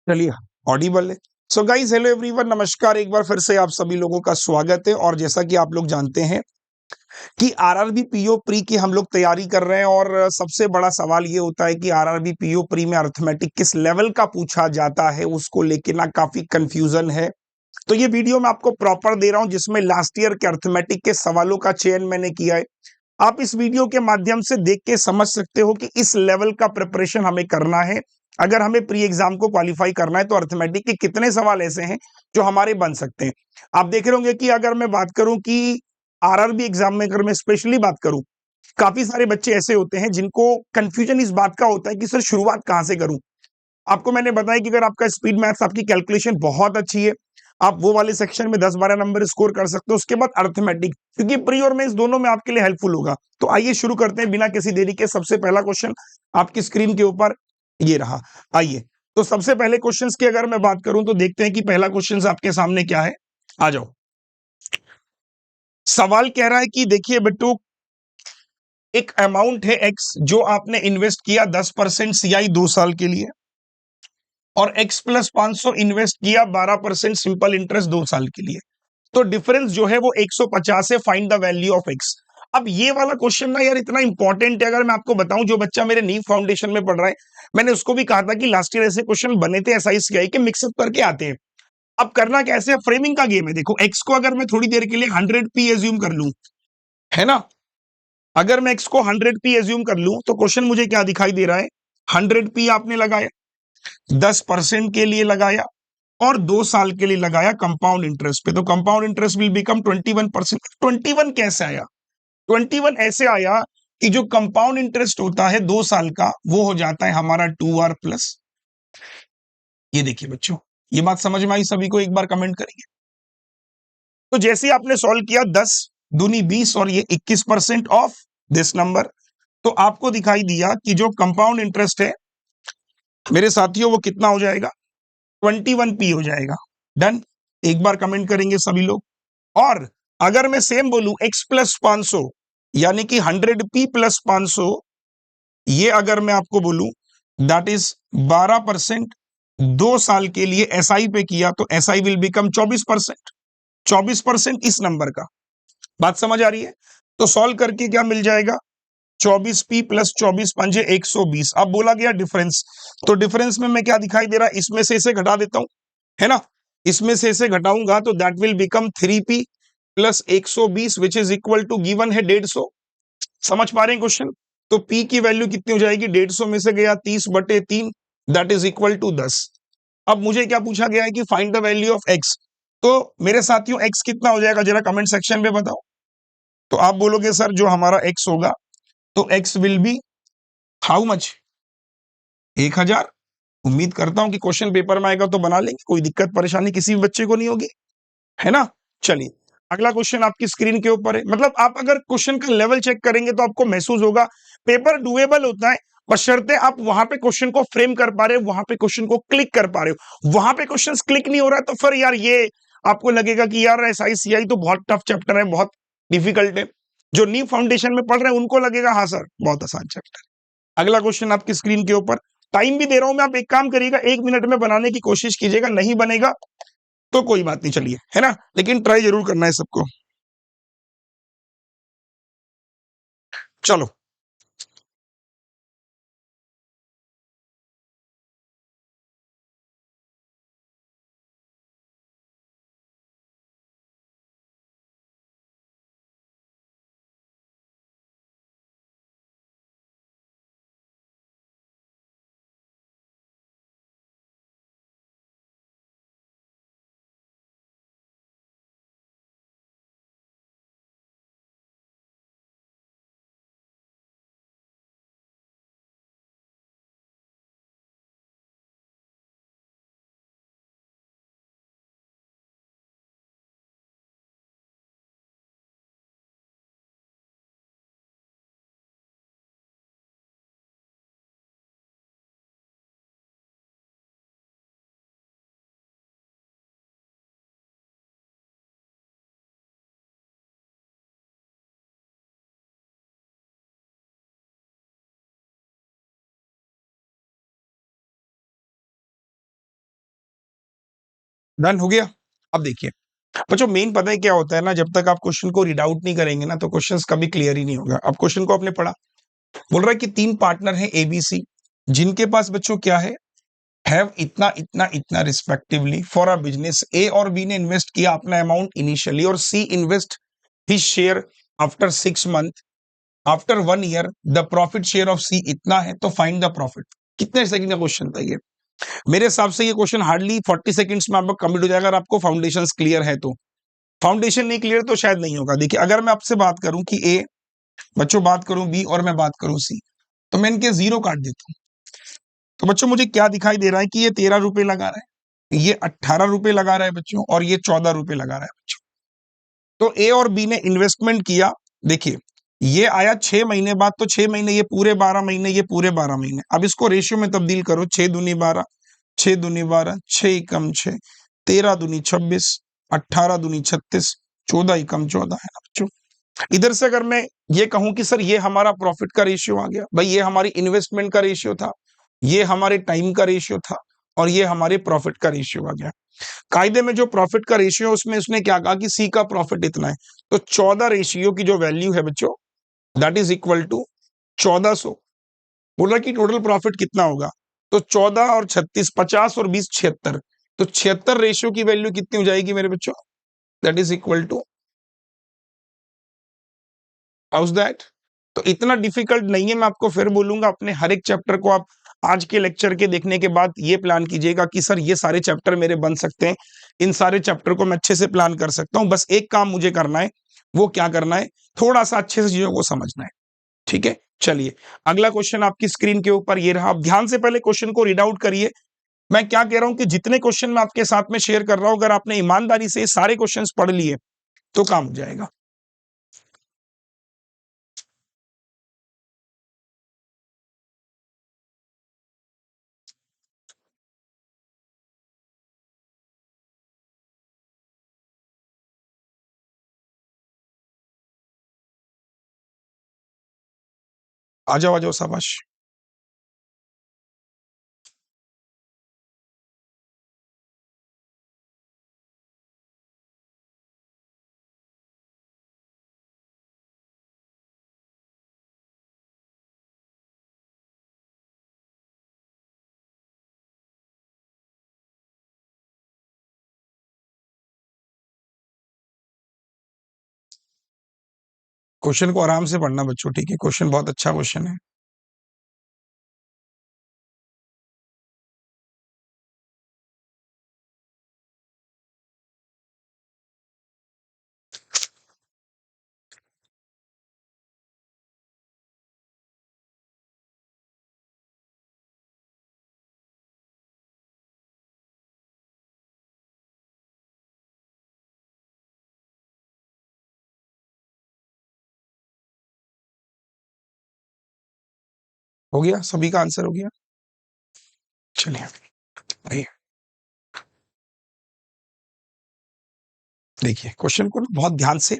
चलिए, ऑडिबल है। So guys, hello everyone, नमस्कार। एक बार फिर से आप सभी लोगों का स्वागत है। और जैसा कि आप लोग जानते हैं कि आरआरबी पीओ प्री की हम लोग तैयारी कर रहे हैं, और सबसे बड़ा सवाल ये होता है कि आरआरबी पीओ प्री में अर्थमेटिक किस लेवल का पूछा जाता है, उसको लेके ना काफी कंफ्यूजन है। तो ये वीडियो मैं आपको प्रॉपर दे रहा हूं, जिसमें लास्ट ईयर के अर्थमेटिक के सवालों का चयन मैंने किया है। आप इस वीडियो के माध्यम से देख के समझ सकते हो कि इस लेवल का प्रिपरेशन हमें करना है। अगर हमें प्री एग्जाम को क्वालिफाई करना है तो अर्थमेटिक के कितने सवाल ऐसे हैं जो हमारे बन सकते हैं। आप देख रहे होंगे कि अगर मैं बात करूं कि आरआरबी एग्जाम में, अगर मैं स्पेशली बात करूं, काफी सारे बच्चे ऐसे होते हैं जिनको कंफ्यूजन इस बात का होता है कि सर शुरुआत कहां से करूं। आपको मैंने बताया कि अगर आपका स्पीड मैथ्स, आपकी कैलकुलेशन बहुत अच्छी है, आप वो वाले सेक्शन में 10-12 नंबर स्कोर कर सकते हो। उसके बाद अर्थमेटिक, क्योंकि प्री और मेंस दोनों में आपके लिए हेल्पफुल होगा। तो आइए शुरू करते हैं बिना किसी देरी के। सबसे पहला क्वेश्चन आपकी स्क्रीन के ऊपर ये रहा। आइए, तो सबसे पहले क्वेश्चंस की अगर मैं बात करूं तो देखते हैं कि पहला क्वेश्चन आपके सामने क्या है। आ जाओ। सवाल कह रहा है कि देखिए बेटू, एक अमाउंट है एक्स जो आपने इन्वेस्ट किया 10% सीआई 2 साल के लिए, और x प्लस 500 इन्वेस्ट किया 12% सिंपल इंटरेस्ट 2 साल के लिए। तो डिफरेंस जो है वो 150 है। Find the value of x। अब ये वाला क्वेश्चन ना यार इतना इंपॉर्टेंट है। अगर मैं आपको बताऊं, जो बच्चा मेरे नीव फाउंडेशन में पढ़ रहा है, मैंने उसको भी कहा था कि लास्ट ईयर ऐसे क्वेश्चन बने थे, ऐसा इसलिए है कि मिक्सअप करके आते हैं। अब करना कैसे है, फ्रेमिंग का गेम है। देखो, x को अगर मैं थोड़ी देर के लिए 100p एज्यूम कर लूं, है ना, अगर मैं x को 100p एज्यूम कर लूं तो क्वेश्चन मुझे क्या दिखाई दे रहा है। 100p आपने लगाया, 10% के लिए लगाया, और 2 साल के लिए लगाया कंपाउंड इंटरेस्ट पे। तो कंपाउंड इंटरेस्ट विल बिकम 21%। 21 कैसे आया? 21 ऐसे आया कि जो कंपाउंड इंटरेस्ट होता है 2 साल का, वो हो जाता है हमारा 2r+। ये देखिए बच्चों, ये बात समझ में आई सभी को? एक बार कमेंट करेंगे। तो जैसे ही आपने सॉल्व किया, 10 दूनी 20 और ये 21% ऑफ दिस नंबर, तो आपको दिखाई दिया कि जो कंपाउंड इंटरेस्ट है मेरे साथियों, वो कितना हो जाएगा? 21p हो जाएगा। डन। एक बार कमेंट करेंगे सभी लोग। और अगर मैं सेम बोलूं x प्लस 500, यानी कि 100p प्लस 500, ये अगर मैं आपको बोलूं, दैट इज 12%, 2 साल के लिए एसआई पे किया, तो एसआई विल बिकम 24%। 24% इस नंबर का। बात समझ आ रही है? तो सॉल्व करके क्या मिल जाएगा? 24p plus 24×5 120। अब बोला गया डिफरेंस, तो डिफरेंस में मैं क्या दिखाई दे रहा है, इसमें से इसे घटा देता हूं, है ना। इसमें से इसे घटाऊंगा तो that will become 3p plus 120, which is equal to, given है 150। समझ पा रहे हैं क्वेश्चन? तो p की वैल्यू कितनी हो जाएगी? 150 में से गया 30/3, दैट इज इक्वल टू 10। अब मुझे क्या पूछा गया है कि find the value of x। तो मेरे साथियों, x कितना हो जाएगा जरा कमेंट सेक्शन में बताओ। तो आप बोलोगे सर जो हमारा x होगा, तो x will be how much? 1000। उम्मीद करता हूं कि क्वेश्चन पेपर में आएगा तो बना लेंगे, कोई दिक्कत परेशानी किसी भी बच्चे को नहीं होगी, है ना। चलिए, अगला क्वेश्चन आपकी स्क्रीन के ऊपर है। मतलब आप अगर क्वेश्चन का लेवल चेक करेंगे तो आपको महसूस होगा पेपर डुएबल होता है, बशर्ते आप वहां पे क्वेश्चन को फ्रेम कर पा रहे हो, वहां पे क्वेश्चन को क्लिक कर पा रहे हो। वहां पे क्वेश्चन क्लिक नहीं हो रहा है तो फिर यार ये आपको लगेगा कि यार SI CI तो बहुत टफ चैप्टर है, बहुत डिफिकल्ट है। जो न्यू फाउंडेशन में पढ़ रहे हैं उनको लगेगा हाँ सर बहुत आसान चैप्टर। अगला क्वेश्चन आपकी स्क्रीन के ऊपर, टाइम भी दे रहा हूं मैं, आप एक काम करिएगा, 1 मिनट में बनाने की कोशिश कीजिएगा, नहीं बनेगा तो कोई बात नहीं, चलिए, है ना, लेकिन ट्राई जरूर करना है सबको। चलो। डन हो गया। अब देखिए बच्चों, मेन पता है क्या होता है ना, जब तक आप क्वेश्चन को रीड आउट नहीं करेंगे ना तो क्वेश्चन कभी क्लियर ही नहीं होगा। अब क्वेश्चन को आपने पढ़ा, बोल रहा है कि 3 पार्टनर हैं एबीसी, जिनके पास बच्चों क्या है, हैव इतना इतना इतना respectively for a business. A और बी ने इन्वेस्ट किया अपना अमाउंट इनिशियली और C invest his share after 6 month, after 1 year the profit share of C इतना है, तो फाइंड द प्रॉफिट। कितने सेकंड का क्वेश्चन था ये? मेरे हिसाब से ये क्वेश्चन हार्डली 40 सेकंड्स में आपका कंप्लीट हो जाएगा, अगर आपको फाउंडेशंस क्लियर है तो। फाउंडेशन नहीं क्लियर तो शायद नहीं होगा। देखिए अगर मैं आपसे बात करूं कि ए, बच्चों बात करूं बी और मैं बात करूं सी, तो मैं इनके जीरो काट देता हूं। तो बच्चों मुझे क्या दिखाई दे रहा है कि ये 13 रुपए लगा रहा है, ये 18 रुपए लगा रहा है बच्चों, और ये 14 रुपए लगा रहा है बच्चों। तो ए और बी ने इन्वेस्टमेंट किया, देखिए ये आया 6 महीने बाद, तो 6 महीने ये पूरे 12 महीने, ये पूरे 12 महीने। अब इसको रेशियो में तब्दील करो, 6 दूनी 12, 6 दूनी 12, 6 एकम 6, 13 दूनी 26, 18 दूनी 36, 14 एकम 14 है ना बच्चों। इधर से अगर मैं ये कहूं कि सर ये हमारा प्रॉफिट का रेशियो आ गया, भाई ये हमारी इन्वेस्टमेंट का रेशियो था, ये हमारे टाइम का रेशियो था, और ये हमारे प्रॉफिट का रेशियो आ गया। कायदे में जो प्रॉफिट का रेशियो है उसमें उसने क्या कहा कि सी का प्रॉफिट इतना है, तो 14 रेशियो की जो वैल्यू है बच्चों, दैट इज इक्वल टू 1400। बोला कि टोटल प्रॉफिट कितना होगा, तो 14 और 36, 50 और 20, 76, तो 76 रेशियो की वैल्यू कितनी हो जाएगी मेरे बच्चों, that is equal to, how's that. तो इतना डिफिकल्ट नहीं है, मैं आपको फिर बोलूंगा, अपने हर एक चैप्टर को आप आज के लेक्चर के देखने के बाद ये प्लान कीजिएगा कि सर ये सारे चैप्टर मेरे बन सकते हैं, इन सारे चैप्टर को मैं अच्छे से प्लान कर सकता हूं। बस एक काम मुझे करना है, वो क्या करना है, थोड़ा सा अच्छे से चीजों को समझना है। ठीक है, चलिए अगला क्वेश्चन आपकी स्क्रीन के ऊपर ये रहा। आप ध्यान से पहले क्वेश्चन को रीड आउट करिए। मैं क्या कह रहा हूं कि जितने क्वेश्चन मैं आपके साथ में शेयर कर रहा हूं, अगर आपने ईमानदारी से सारे क्वेश्चंस पढ़ लिए तो काम हो जाएगा। आ जाओ आ जाओ, शाबाश। क्वेश्चन को आराम से पढ़ना बच्चों, ठीक है, क्वेश्चन बहुत अच्छा क्वेश्चन है। हो गया, सभी का आंसर हो गया। चलिए आइए देखिए क्वेश्चन को ना बहुत ध्यान से।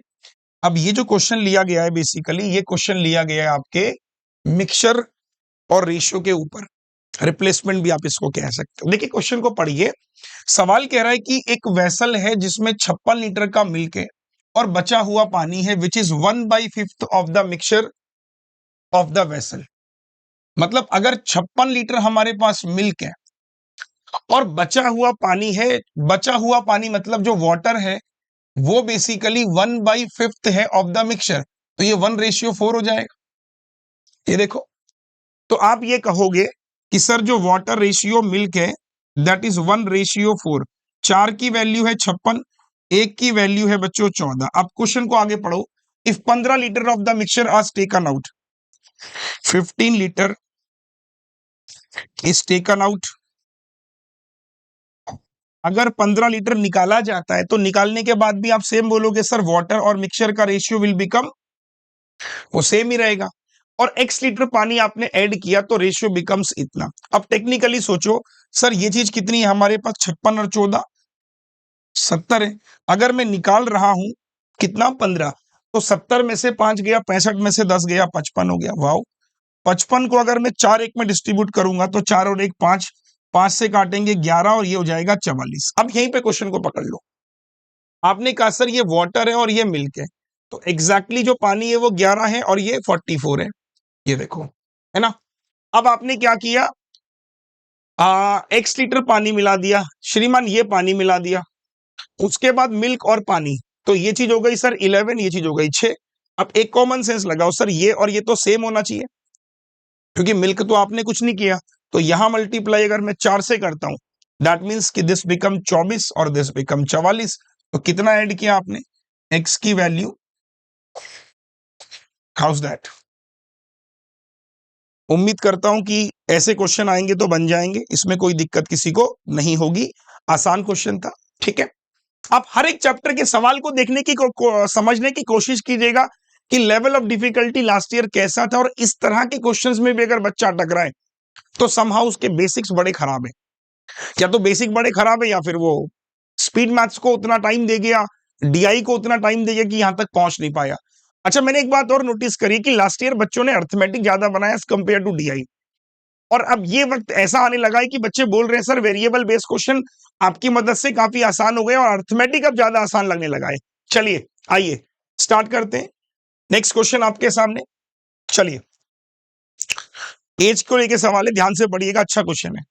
अब ये जो क्वेश्चन लिया गया है, बेसिकली ये क्वेश्चन लिया गया है आपके मिक्सचर और रेशियो के ऊपर, रिप्लेसमेंट भी आप इसको कह सकते हो। देखिए क्वेश्चन को पढ़िए। सवाल कह रहा है कि एक वेसल है जिसमें 56 लीटर का मिल्क है और बचा हुआ पानी है, which is 1/5 of the mixture of the vessel. मतलब अगर 56 लीटर हमारे पास मिल्क है और बचा हुआ पानी है, बचा हुआ पानी मतलब जो वाटर है वो बेसिकली 1/5 है ऑफ द मिक्सचर, तो ये 1:4 हो जाएगा। ये देखो, तो आप ये कहोगे कि सर जो वाटर रेशियो मिल्क है दैट इज 1:4। 4 की वैल्यू है 56, 1 की वैल्यू है बच्चों 14। अब क्वेश्चन को आगे पढ़ो। If 15 litre of the mixture are taken out, 15 litre is taken out. अगर 15 लीटर निकाला जाता है तो निकालने के बाद भी आप सेम बोलोगे सर वाटर और मिक्सचर का रेशियो विल बिकम, वो सेम ही रहेगा। और x लीटर पानी आपने ऐड किया तो रेशियो बिकम्स इतना। अब टेक्निकली सोचो, सर ये चीज कितनी है हमारे पास, 56 और 14, 70 है। अगर मैं निकाल रहा हूं कितना, 15, तो 70 में से 5 गया, 65 में से 10 गया, 55 हो गया। वाओ, 55 को अगर मैं 4 1 में डिस्ट्रीब्यूट करूंगा तो 4 और 1 5, 5 से काटेंगे 11 और ये हो जाएगा 44। अब यहीं पे क्वेश्चन को पकड़ लो। आपने कहा सर ये वाटर है और ये मिल्क है, तो एग्जैक्टली जो पानी है वो 11 है और ये 44 है, ये देखो, है ना। अब आपने क्या किया, x लीटर पानी मिला दिया, श्रीमान ये पानी मिला दिया, उसके बाद मिल्क और पानी, तो ये चीज हो गई सर 11, ये चीज हो गई 6। अब एक कॉमन सेंस लगाओ सर, ये और ये तो सेम होना चाहिए, क्योंकि मिल्क तो आपने कुछ नहीं किया, तो यहां मल्टीप्लाई अगर मैं 4 से करता हूं, दैट मीन्स कि दिस बिकम 24 और दिस बिकम 44। तो कितना ऐड किया आपने, x की वैल्यू, हाउस दैट। उम्मीद करता हूं कि ऐसे क्वेश्चन आएंगे तो बन जाएंगे, इसमें कोई दिक्कत किसी को नहीं होगी, आसान क्वेश्चन था, ठीक है। आप हर एक चैप्टर के सवाल को देखने की समझने की कोशिश कीजिएगा कि level of difficulty last year कैसा था, और इस तरह के क्वेश्चंस में भी अगर बच्चा अटक रहा है तो समहाउ उसके बेसिक्स बड़े खराब है, या तो बेसिक बड़े खराब है, या फिर वो स्पीड मैथ्स को उतना टाइम दे गया, डीआई को उतना टाइम दे गया कि यहां तक पहुंच नहीं पाया। अच्छा, मैंने एक बात और नोटिस करी कि लास्ट ईयर बच्चों ने अर्थमेटिक ज्यादा बनाया एज कंपेयर टू डीआई, और अब ये वक्त ऐसा आने लगा है कि बच्चे बोल रहे हैं सर वेरिएबल बेस्ड क्वेश्चन आपकी मदद से काफी आसान हो गए और अर्थमेटिक अब ज्यादा आसान लगने लगा है। चलिए आइए स्टार्ट करते हैं, नेक्स्ट क्वेश्चन आपके सामने। चलिए, एज को लेके सवाल है, ध्यान से पढ़िएगा, अच्छा क्वेश्चन है।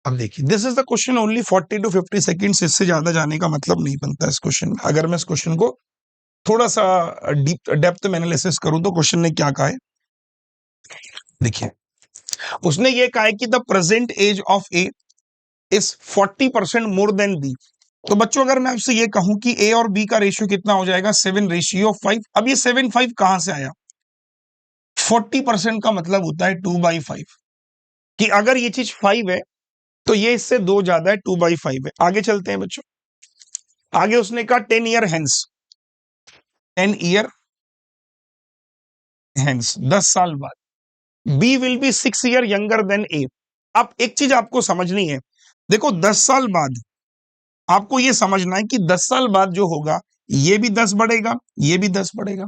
अब देखिए, this is the question only 40 to 50 seconds, इससे ज्यादा जाने का मतलब नहीं बनता इस क्वेश्चन में। अगर मैं इस क्वेश्चन को थोड़ा सा डीप डेप्थ में एनालिसिस करूं तो क्वेश्चन ने क्या कहा है, देखिए, उसने ये कहा है कि the present age of A is 40% more than B. तो बच्चों अगर मैं आपसे ये कहूं कि ए और बी का रेशियो कितना हो जाएगा, 7:5। अब ये 7/5 कहां से आया, 40% का मतलब होता है 2/5, कि अगर ये चीज 5 है तो ये इससे 2 ज्यादा है, 2/5 है। आगे चलते हैं बच्चों, आगे उसने कहा 10 ईयर हेंस, 10 ईयर हेंस, 10 साल बाद B will be 6 year younger than A. अब एक चीज आपको समझनी है, देखो 10 साल बाद आपको यह समझना है कि 10 साल बाद जो होगा, ये भी 10 बढ़ेगा, ये भी 10 बढ़ेगा,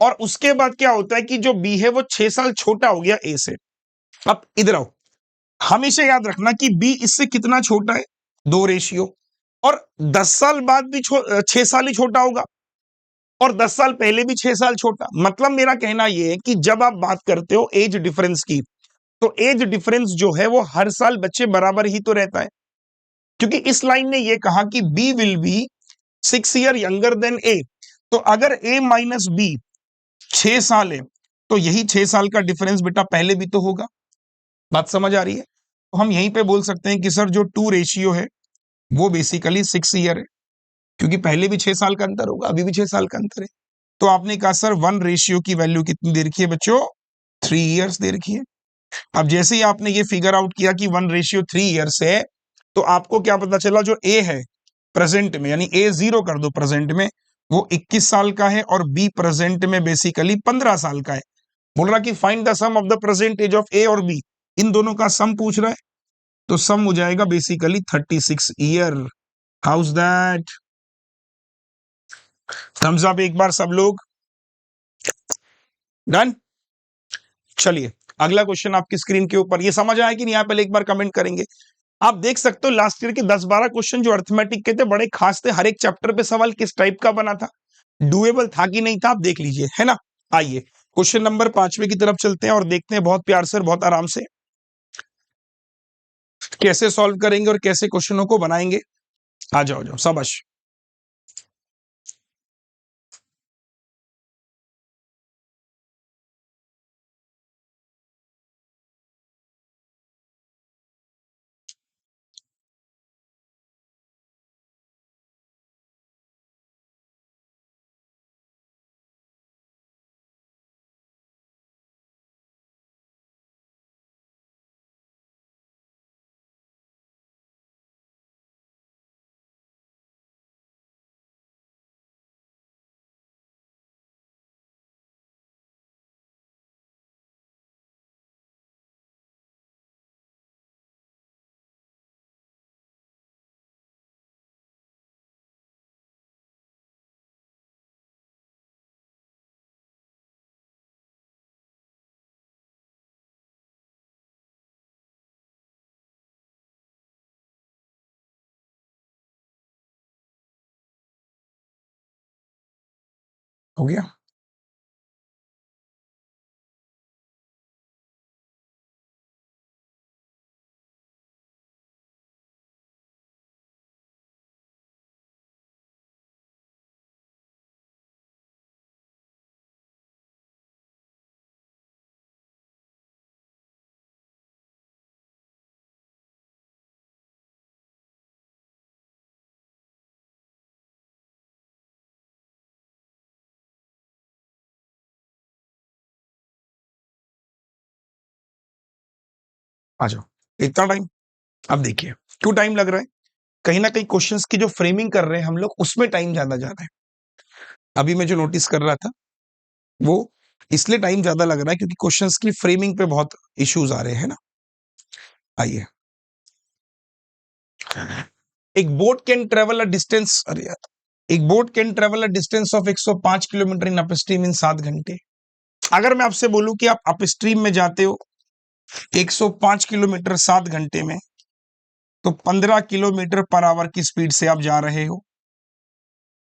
और उसके बाद क्या होता है कि जो बी है वो 6 साल छोटा हो गया ए से। अब इधर आओ, हमेशा याद रखना कि बी इससे कितना छोटा है, 2 रेशियो, और 10 साल बाद भी 6 साल ही छोटा होगा, और 10 साल पहले भी 6 साल छोटा। मतलब मेरा कहना यह है कि जब आप बात करते हो एज डिफरेंस की, तो एज डिफरेंस जो है वो हर साल बच्चे बराबर ही तो रहता है, क्योंकि इस लाइन ने यह कहा कि B will be 6 year younger than A. तो अगर ए माइनस बी 6 साल है, तो यही 6 साल का डिफरेंस बेटा पहले भी तो होगा। बात समझ आ रही है, तो हम यहीं पे बोल सकते हैं कि सर जो 2 रेशियो है वो बेसिकली 6 ईयर है, क्योंकि पहले भी 6 साल का अंतर होगा, अभी भी 6 साल का अंतर है। तो आपने कहा सर 1 रेशियो की वैल्यू कितनी दे रखी है बच्चों, 3 ईयर्स दे रखी है। अब जैसे ही आपने ये फिगर आउट किया कि 1:3 ईयर्स है, तो आपको क्या पता चला, जो ए है प्रेजेंट में, यानी ए 0 कर दो प्रेजेंट में, वो 21 साल का है, और बी प्रेजेंट में बेसिकली 15 साल का है। बोल रहा कि find the sum of the present age of A और बी, इन दोनों का सम पूछ रहा है, तो सम हो जाएगा basically 36 year. How's that, thumbs up एक बार सब लोग, डन। चलिए अगला क्वेश्चन आपकी स्क्रीन के ऊपर, ये समझ आया कि नहीं, यहाँ पहले एक बार कमेंट करेंगे। आप देख सकते हो लास्ट ईयर के 10-12 क्वेश्चन जो अर्थमेटिक के थे बड़े खास थे, हर एक चैप्टर पे सवाल किस टाइप का बना था, डुएबल था कि नहीं था, आप देख लीजिए, है ना। आइए क्वेश्चन नंबर 5वें की तरफ चलते हैं और देखते हैं बहुत प्यार से, बहुत आराम से कैसे सॉल्व करेंगे और कैसे क्वेश्चनों को बनाएंगे। आ जाओ जाओ शाबाश। हो गया। आ जाओ, इतना टाइम। अब देखिए क्यों टाइम लग रहा है, कहीं ना कहीं क्वेश्चंस की जो फ्रेमिंग कर रहे हैं हम लोग उसमें टाइम ज्यादा जा रहा है। अभी मैं जो नोटिस कर रहा था वो इसलिए टाइम ज्यादा लग रहा है क्योंकि क्वेश्चंस की फ्रेमिंग पे बहुत इश्यूज आ रहे हैं ना। आइए, एक boat can travel a distance, अरे यार, एक boat can travel a distance of 105 kilometre in upstream in 7 घंटे। अगर मैं आपसे बोलूं कि आप अपस्ट्रीम में जाते हो 105 किलोमीटर 7 घंटे में, तो 15 किलोमीटर पर आवर की स्पीड से आप जा रहे हो।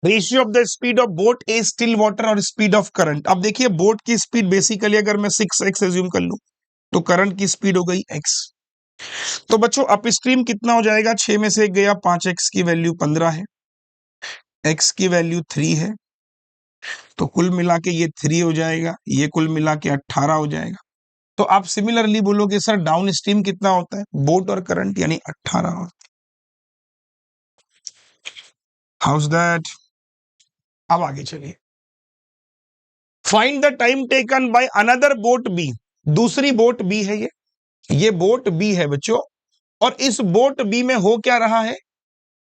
Ratio of the speed of boat is still water और स्पीड ऑफ करंट। अब देखिए बोट की स्पीड बेसिकली अगर मैं 6x एज्यूम कर लूं तो करंट की स्पीड हो गई x। तो बच्चों अपस्ट्रीम कितना हो जाएगा, 6 में से 1 गया, 5x की वैल्यू 15 है, x की वैल्यू 3 है, तो कुल मिला के ये 3 हो जाएगा, ये कुल मिला के 18 हो जाएगा। तो आप सिमिलरली बोलोगे सर डाउन स्ट्रीम कितना होता है, बोट और करंट यानी 18। How's that. अब आगे चलिए, find the time taken by another boat B. दूसरी बोट बी है ये बोट बी है बच्चों, और इस बोट बी में हो क्या रहा है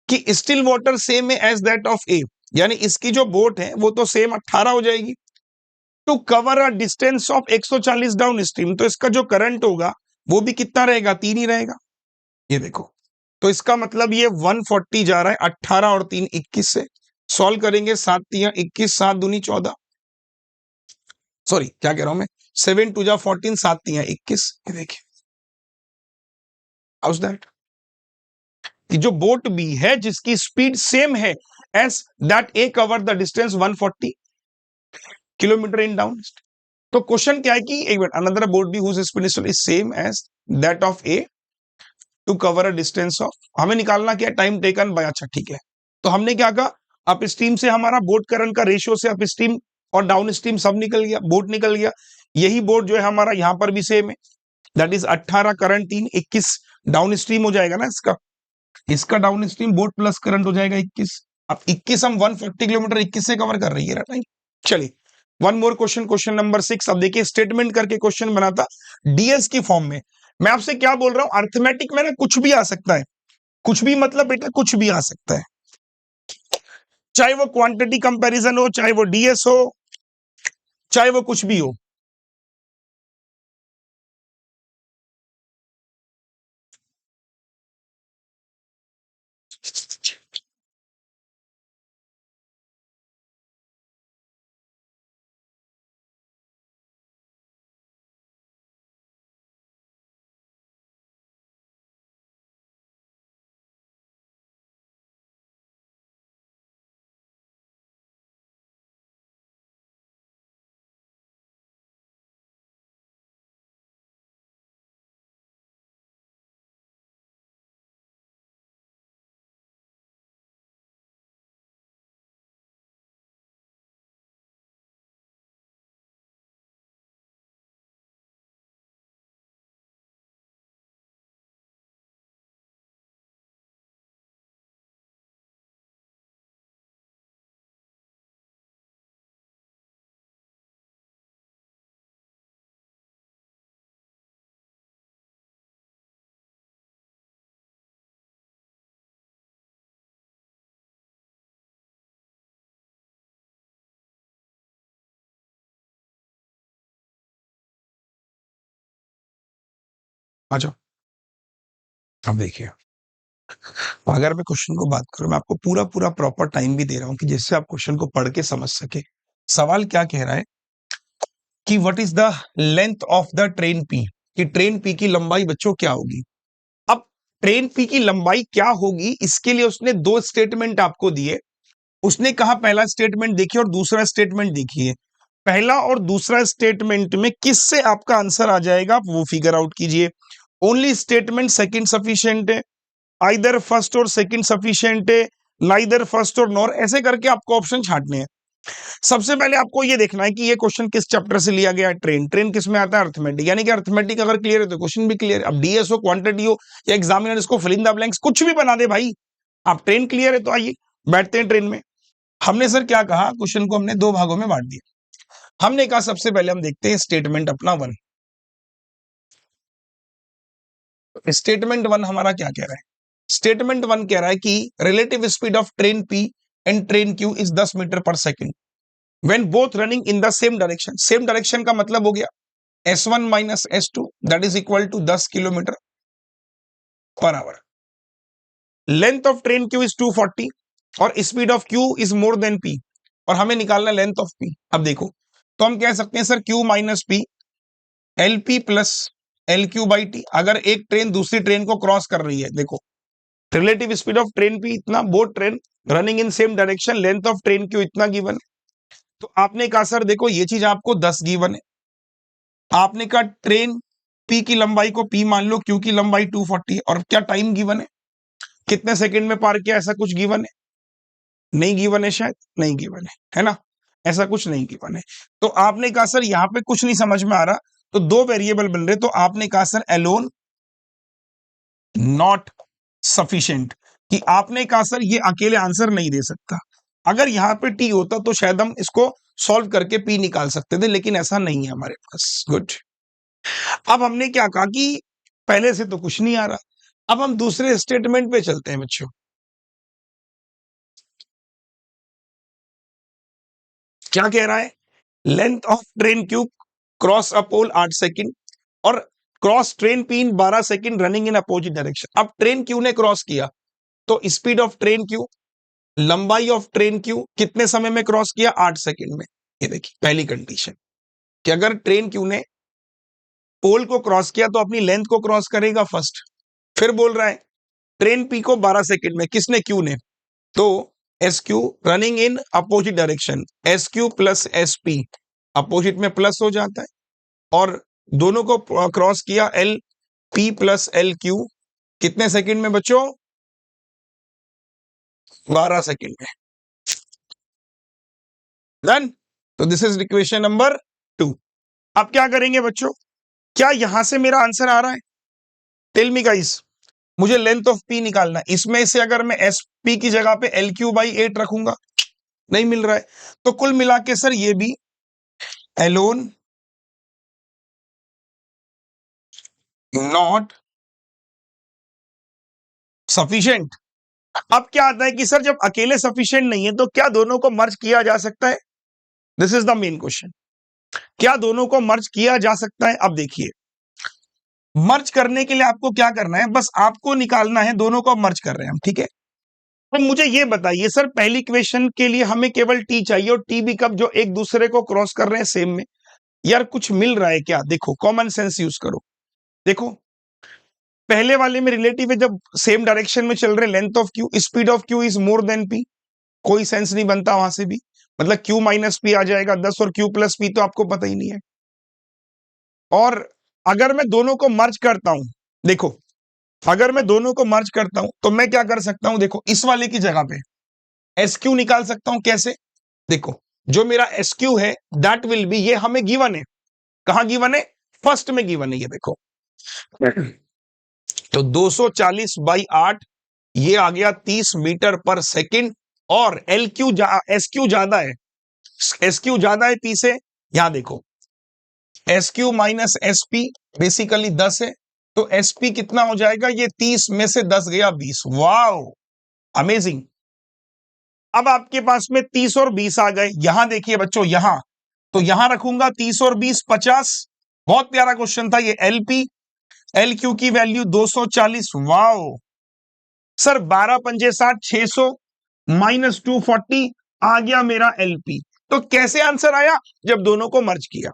कि स्टिल वाटर सेम है एज दैट ऑफ ए, यानी इसकी जो बोट है वो तो सेम 18 हो जाएगी। To cover a distance of 140 downstream, तो इसका जो करंट होगा वो भी कितना रहेगा, 3 ही रहेगा। ये देखो, तो इसका मतलब ये 140 जा रहा है 18 और 3 21 से। सॉल्व करेंगे, 7 3 21, 7 दूनी 14, सॉरी क्या कह रहा हूं मैं, 7 2 जा 14, 7 3 21। ये देखिए हाउस दैट कि जो बोट बी है जिसकी स्पीड सेम है as that A cover the distance 140 kilometre in down. तो क्वेश्चन क्या है कि एक minute, another boat B whose speed is same as that of A to cover a distance of, हमें निकालना क्या, टाइम टेकन बाय। अच्छा ठीक है, तो हमने क्या कहा, अप स्ट्रीम से हमारा बोट करंट का रेशियो से अप स्ट्रीम और डाउन स्ट्रीम सब निकल गया, बोट निकल गया। यही बोट जो है हमारा यहां पर भी सेम है, that is 18 current 3 21 down stream हो जाएगा ना इसका, इसका down stream boat plus current हो जाएगा 21। अब 21 हम 140 किलोमीटर 21 से कवर कर रही है राइट। चलिए one more question, question number 6। अब देखिए स्टेटमेंट करके क्वेश्चन बनाता डीएस की फॉर्म में। मैं आपसे क्या बोल रहा हूं, अर्थमेटिक में ना कुछ भी आ सकता है, कुछ भी मतलब बेटा कुछ भी आ सकता है, चाहे वो क्वांटिटी कंपैरिजन हो, चाहे वो डीएस हो, चाहे वो कुछ भी हो। आ जाओ, अब देखिए अगर मैं क्वेश्चन को बात करूं, मैं आपको पूरा पूरा प्रॉपर टाइम भी दे रहा हूं कि जिससे आप क्वेश्चन को पढ़ के समझ सके। सवाल क्या कह रहा है कि what is the length of the train P, कि ट्रेन पी की लंबाई बच्चों क्या होगी। अब ट्रेन पी की लंबाई क्या होगी इसके लिए उसने दो स्टेटमेंट आपको दिए, उसने कहा पहला स्टेटमेंट देखिए और दूसरा स्टेटमेंट देखिए, पहला और दूसरा स्टेटमेंट में किससे आपका आंसर आ जाएगा, आप वो फिगर आउट कीजिए। ओनली स्टेटमेंट सेकंड सफिशिएंट है, आइदर फर्स्ट और सेकंड सफिशिएंट है, नाइदर फर्स्ट और नॉर, ऐसे करके आपको ऑप्शन छांटने हैं। सबसे पहले आपको ये देखना है कि ये क्वेश्चन किस चैप्टर से लिया गया है। ट्रेन किस में आता है, अर्थमेटिक, यानी कि अर्थमेटिक अगर क्लियर है तो क्वेश्चन भी क्लियर है। अब डीएस हो, क्वांटिटी हो, या एग्जामिनर इसको फिल इन द ब्लैंक्स कुछ भी बना दे भाई, आप ट्रेन क्लियर है तो आइए बैठते हैं ट्रेन में। हमने सर क्या कहा, क्वेश्चन को हमने दो भागों में बांट दिया। हमने कहा सबसे पहले हम देखते हैं स्टेटमेंट अपना 1। स्टेटमेंट 1 हमारा क्या कह रहा है, स्टेटमेंट 1 कह रहा है कि relative speed of train P and train Q is 10 metre per second when both running in the same direction. Same direction का मतलब हो गया S1 minus S2 that is equal to 10 kilometre per hour. Length of train Q is 240 और speed of Q is more than P, और हमें निकालना length of P. अब देखो तो हम कह सकते हैं sir Q minus P L P plus L Q by T. अगर एक ट्रेन दूसरी ट्रेन को क्रॉस कर रही है, देखो relative speed of train P इतना, both train running in same direction, length of train Q इतना गिवन है। तो आपने कहा सर देखो ये चीज आपको 10 गिवन है, आपने कहा ट्रेन पी की लंबाई को पी मान लो, क्यू की लंबाई 240 है, और क्या टाइम गिवन है, कितने सेकंड में पार किया, ऐसा कुछ गिवन है नहीं, गिवन है शायद नहीं गिवन है ना, ऐसा कुछ नहीं गिवन है। तो आपने कहा सर यहां पे कुछ नहीं समझ में आ रहा, तो दो वेरिएबल बन रहे, तो आपने कहा सर एलोन नॉट सफिशिएंट, कि आपने कहा सर ये अकेले आंसर नहीं दे सकता। अगर यहां पे टी होता तो शायद हम इसको सॉल्व करके पी निकाल सकते थे, लेकिन ऐसा नहीं है हमारे पास। गुड। अब हमने क्या कहा कि पहले से तो कुछ नहीं आ रहा, अब हम दूसरे स्टेटमेंट पे चलते हैं बच्चों। क्या कह रहा है, length of train Q cross a pole 8 second और cross train P in 12 second running in opposite direction. अब ट्रेन क्यू ने क्रॉस किया तो स्पीड ऑफ ट्रेन क्यू, लंबाई ऑफ ट्रेन क्यू, कितने समय में क्रॉस किया, 8 सेकंड में। ये देखिए पहली कंडीशन कि अगर ट्रेन क्यू ने पोल को क्रॉस किया तो अपनी लेंथ को क्रॉस करेगा फर्स्ट। फिर बोल रहा है ट्रेन पी को 12 सेकंड में, किसने, क्यू ने, तो S Q running in opposite direction, S Q plus S P, opposite में प्लस हो जाता है, और दोनों को क्रॉस किया L P plus L Q, कितने सेकंड में बच्चों, 12 सेकंड में। डन। तो दिस इज इक्वेशन नंबर 2। अब क्या करेंगे बच्चों, क्या यहां से मेरा आंसर आ रहा है, टेल मी गाइस, मुझे लेंथ ऑफ पी निकालना है, इसमें से अगर मैं एस पी की जगह पे एल क्यू बाई 8 रखूंगा, नहीं मिल रहा है, तो कुल मिला के सर ये भी एलोन नॉट सफिशिएंट। अब क्या आता है कि सर जब अकेले सफिशिएंट नहीं है तो क्या दोनों को मर्ज किया जा सकता है, this is the main question, क्या दोनों को मर्ज किया जा सकता है। अब देखिए मर्ज करने के लिए आपको क्या करना है, बस आपको निकालना है दोनों को मर्ज कर रहे हैं हम, ठीक है। तो मुझे ये बताइए सर पहली इक्वेशन के लिए हमें केवल टी चाहिए, और टी भी कब, जो एक दूसरे को क्रॉस कर रहे हैं सेम में। यार कुछ मिल रहा है क्या, देखो कॉमन सेंस यूज करो। देखो पहले वाले में रिलेटिव है, जब सेम डायरेक्शन में चल रहे, length of Q, speed of Q is more than P, कोई सेंस नहीं बनता वहां से भी, मतलब क्यू माइनस पी आ जाएगा 10, और क्यू प्लस पी तो आपको पता ही नहीं है। और अगर मैं दोनों को मर्ज करता हूं, देखो अगर मैं दोनों को मर्ज करता हूं तो मैं क्या कर सकता हूं, देखो इस वाले की जगह पे एस क्यू निकाल सकता हूं, कैसे, देखो जो मेरा एस क्यू है दैट विल बी, ये हमें गिवन है, कहां गिवन है, फर्स्ट में गिवन है, ये देखो तो 240 बाई 8, ये आ गया 30 मीटर पर सेकंड, और एल क्यू एस क्यू ज्यादा है, एस क्यू ज्यादा है पी से, यहां देखो S Q minus S P basically 10 है, तो एस पी कितना हो जाएगा, ये 30 में से 10 गया 20, वाओ अमेजिंग। अब आपके पास में 30 और 20 आ गए, यहां देखिए बच्चों, यहां तो यहां रखूंगा 30 और 20 50, बहुत प्यारा क्वेश्चन था ये। एलपी एल क्यू की वैल्यू 240, वाओ सर 12 पंजे 60, 600 माइनस 240 आ गया मेरा एलपी। तो कैसे आंसर आया, जब दोनों को मर्ज किया।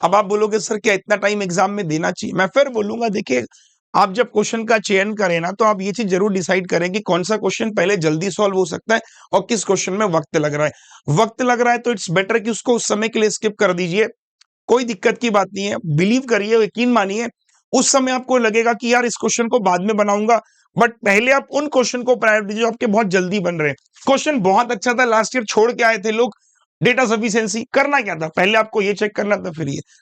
अब आप बोलोगे सर क्या इतना टाइम एग्जाम में देना चाहिए, मैं फिर बोलूंगा देखिए आप जब क्वेश्चन का चयन करें ना, तो आप ये चीज जरूर डिसाइड करें कि कौन सा क्वेश्चन पहले जल्दी सॉल्व हो सकता है और किस क्वेश्चन में वक्त लग रहा है। वक्त लग रहा है तो इट्स बेटर कि उसको उस समय के लिए स्किप कर दीजिए, कोई दिक्कत की बात नहीं है। बिलीव करिए, यकीन मानिए, उस समय आपको लगेगा कि यार इस क्वेश्चन को बाद में बनाऊंगा, बट पहले आप उन क्वेश्चन को प्रायोरिटी दीजिए जो आपके बहुत जल्दी बन रहे हैं। क्वेश्चन बहुत अच्छा था, लास्ट ईयर छोड़ के आए थे लोग, डेटा सफिशिएंसी करना क्या था, पहले आपको ये चेक करना था,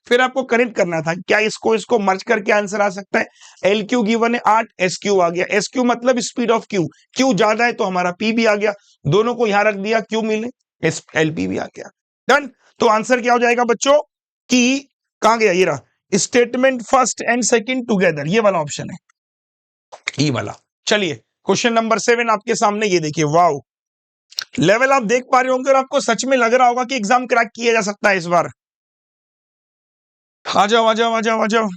फिर आपको कनेक्ट करना था क्या इसको इसको मर्ज करके आंसर आ सकता है। एल क्यू गिवन है 8, एस क्यू आ गया, एस क्यू मतलब स्पीड ऑफ क्यू, क्यू ज्यादा है तो हमारा पी भी आ गया, दोनों को यहां रख दिया, क्यू मिले, एस एल पी भी आ गया, डन। तो आंसर क्या हो जाएगा बच्चों कि कहां गया, ये रहा, statement first and second together, ये वाला ऑप्शन है, ये वाला। चलिए क्वेश्चन नंबर 7 आपके सामने, ये देखिए, वाओ, लेवल आप देख पा रहे होंगे और आपको सच में लग रहा होगा कि एग्जाम क्रैक किया जा सकता है इस बार। आ जाओ आ जाओ आ जाओ आ जाओ।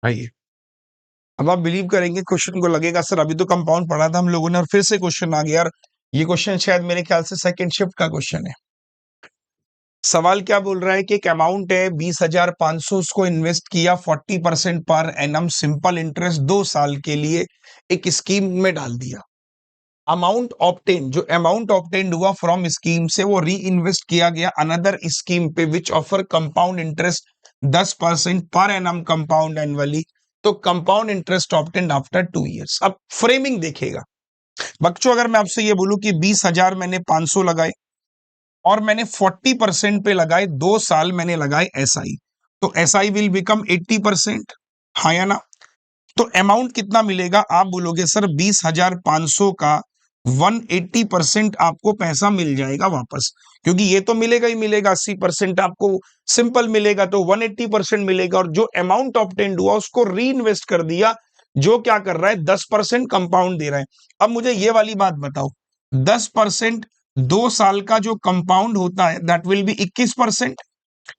आइए, अब आप बिलीव करेंगे, क्वेश्चन को लगेगा सर अभी तो कंपाउंड पढ़ा था हम लोगों ने और फिर से क्वेश्चन आ गया यार। ये क्वेश्चन शायद मेरे ख्याल से सेकंड शिफ्ट का क्वेश्चन है। सवाल क्या बोल रहा है कि एक अमाउंट है 20,500, उसको इन्वेस्ट किया 40% पर एनम सिंपल इंटरेस्ट 2 साल के लिए एक स्कीम में डाल दिया। अमाउंट ऑब्टेन, जो अमाउंट ऑब्टेन्ड हुआ फ्रॉम स्कीम से, वो री इन्वेस्ट किया गया अनदर स्कीम पे which offer compound interest 10% per annum compound annually. तो compound interest obtained after 2 years. अब फ्रेमिंग देखेगा बच्चों, अगर मैं आपसे ये बोलूं कि 20,000 मैंने 500 लगाए और मैंने 40% पे लगाए, 2 साल मैंने लगाए एसआई, तो एसआई विल बिकम 80%, हाँ या ना। तो अमाउंट कितना मिलेगा, आप बोलोगे सर 20,500 का 180% आपको पैसा मिल जाएगा वापस, क्योंकि ये तो मिलेगा ही मिलेगा, 80% आपको सिंपल मिलेगा, तो 180% मिलेगा। और जो अमाउंट ऑब्टेन्ड हुआ उसको री इन्वेस्ट कर दिया, जो क्या कर रहा है, 10% कंपाउंड दे रहा है। अब मुझे ये वाली बात बताओ, 10% 2 साल का जो कंपाउंड होता है that will be 21%,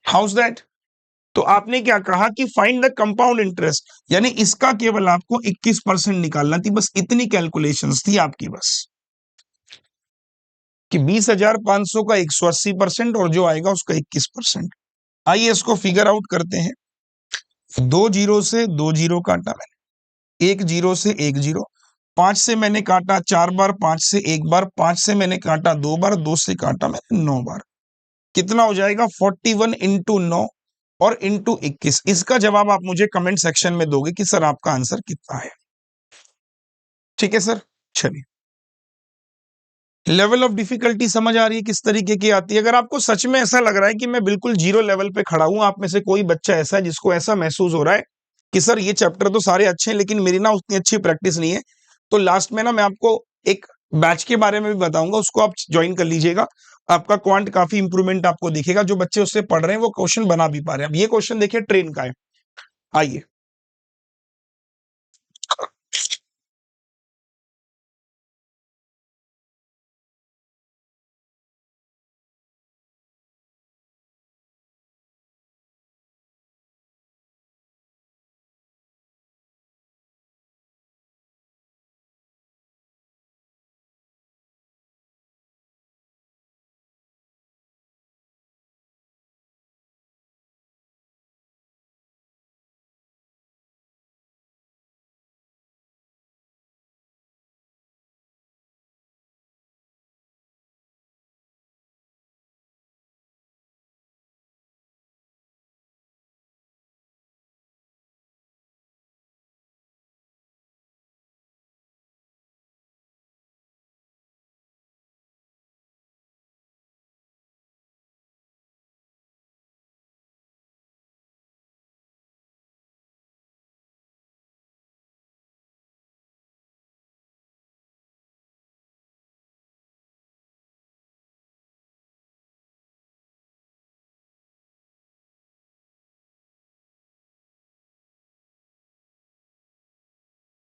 house that. तो आपने क्या कहा कि फाइंड द कंपाउंड इंटरेस्ट, यानी इसका केवल आपको 21% निकालना थी, बस इतनी कैलकुलेशंस थी आपकी, बस कि 20,500 का 180% और जो आएगा उसका 21%। आइए इसको फिगर आउट करते हैं। 2 जीरो से 2 जीरो काटा मैंने, 1 जीरो से 1 जीरो, 5 से मैंने काटा 4 बार, 5 से 1 बार, 5 से मैंने काटा 2 बार, 2 से काटा मैंने 9 बार। कितना हो जाएगा, 41 इंटू 9 और इंटू 21। इसका जवाब आप मुझे कमेंट सेक्शन में दोगे कि सर आपका आंसर कितना है। ठीक है सर, चलिए। लेवल ऑफ डिफिकल्टी समझ आ रही है किस तरीके की आती है। अगर आपको सच में ऐसा लग रहा है कि मैं बिल्कुल जीरो लेवल पे खड़ा हूं, आप में से कोई बच्चा ऐसा है जिसको ऐसा महसूस हो रहा है कि सर ये चैप्टर तो सारे अच्छे हैं लेकिन मेरी ना उतनी अच्छी प्रैक्टिस नहीं है, तो लास्ट में ना मैं आपको एक बैच के बारे में भी बताऊंगा, उसको आप ज्वाइन कर लीजिएगा। आपका क्वांट काफी इंप्रूवमेंट आपको दिखेगा, जो बच्चे उससे पढ़ रहे हैं वो क्वेश्चन बना भी पा रहे हैं। अब ये क्वेश्चन देखिए ट्रेन का है, आइए।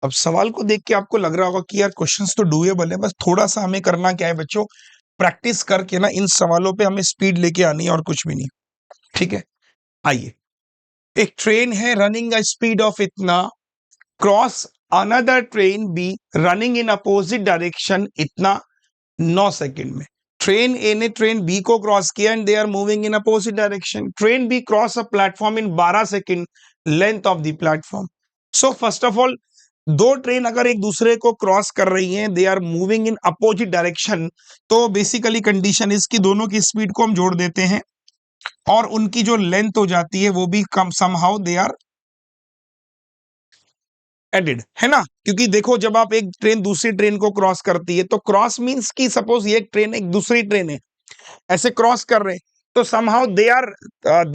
अब सवाल को देख के आपको लग रहा होगा कि यार क्वेश्चंस तो डूएबल है, बस थोड़ा सा हमें करना क्या है बच्चों, प्रैक्टिस करके ना इन सवालों पे हमें स्पीड लेके आनी है और कुछ भी नहीं। ठीक है, आइए। एक ट्रेन है रनिंग अ स्पीड ऑफ इतना, cross another train B running in opposite direction इतना 9 सेकंड में। ट्रेन ए ने ट्रेन बी को क्रॉस किया and they are moving in opposite direction. Train B cross a platform in 12 second length of the platform. So first of all, दो train अगर एक दूसरे को क्रॉस कर रही हैं, they are moving in opposite direction, तो बेसिकली कंडीशन इसकी दोनों की स्पीड को हम जोड़ देते हैं और उनकी जो लेंथ हो जाती है वो भी कम, समहाउ दे आर एडेड, है ना। क्योंकि देखो जब आप एक ट्रेन दूसरी ट्रेन को क्रॉस करती है तो क्रॉस मींस कि सपोज ये एक ट्रेन एक दूसरी ट्रेन है, ऐसे क्रॉस कर रहे हैं, तो somehow they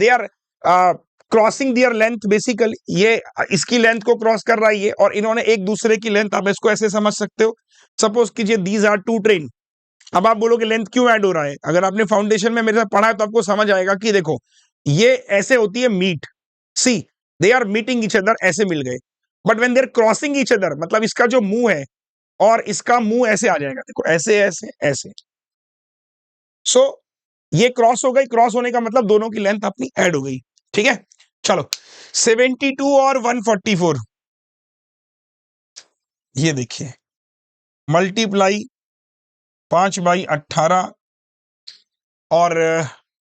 are crossing their length. Basically ये इसकी लेंथ को क्रॉस कर रहा है ये, और इन्होंने एक दूसरे की लेंथ, आप इसको ऐसे समझ सकते हो, सपोज कीजिए दीज आर टू ट्रेन। अब आप बोलोगे लेंथ क्यों ऐड हो रहा है, अगर आपने फाउंडेशन में मेरे साथ पढ़ा है तो आपको समझ आएगा कि देखो ये ऐसे होती है meet, see they are meeting each other, ऐसे मिल गए। But when they are crossing each other, मतलब इसका जो मुंह है और इसका मुंह ऐसे आ जाएगा, देखो ऐसे ऐसे ऐसे। सो ये क्रॉस हो गई, क्रॉस होने का मतलब दोनों की लेंथ अपनी ऐड हो गई। ठीक है, चलो 72 और 144, ये देखिए मल्टीप्लाई 5/18, और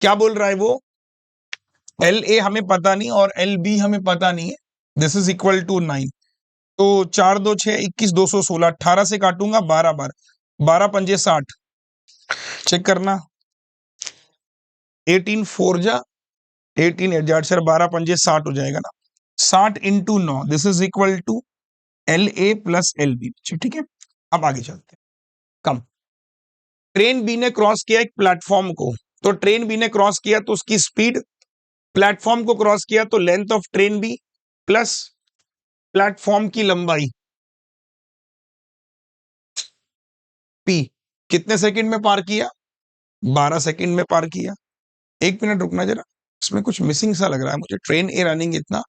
क्या बोल रहा है वो, एल ए हमें पता नहीं और एल बी हमें पता नहीं है, दिस इज इक्वल टू 9। तो 4 2 6 21 216, 18 से काटूंगा 12 बार, 12 पंजे 60, चेक करना, 18 4 जा 18 8 जा 12 पंजे 60 हो जाएगा ना, 60 × 9, this is equal to L A plus L B. ठीक है, अब आगे चलते हैं। कम, ट्रेन बी ने क्रॉस किया एक प्लेटफॉर्म को, तो ट्रेन बी ने क्रॉस किया तो उसकी स्पीड, प्लेटफॉर्म को क्रॉस किया तो length of train B plus platform की लंबाई पी, कितने सेकंड में पार किया, 12 सेकंड में पार किया। एक मिनट रुकना जरा, इसमें कुछ मिसिंग सा लग रहा है मुझे। ट्रेन ए रनिंग इतना,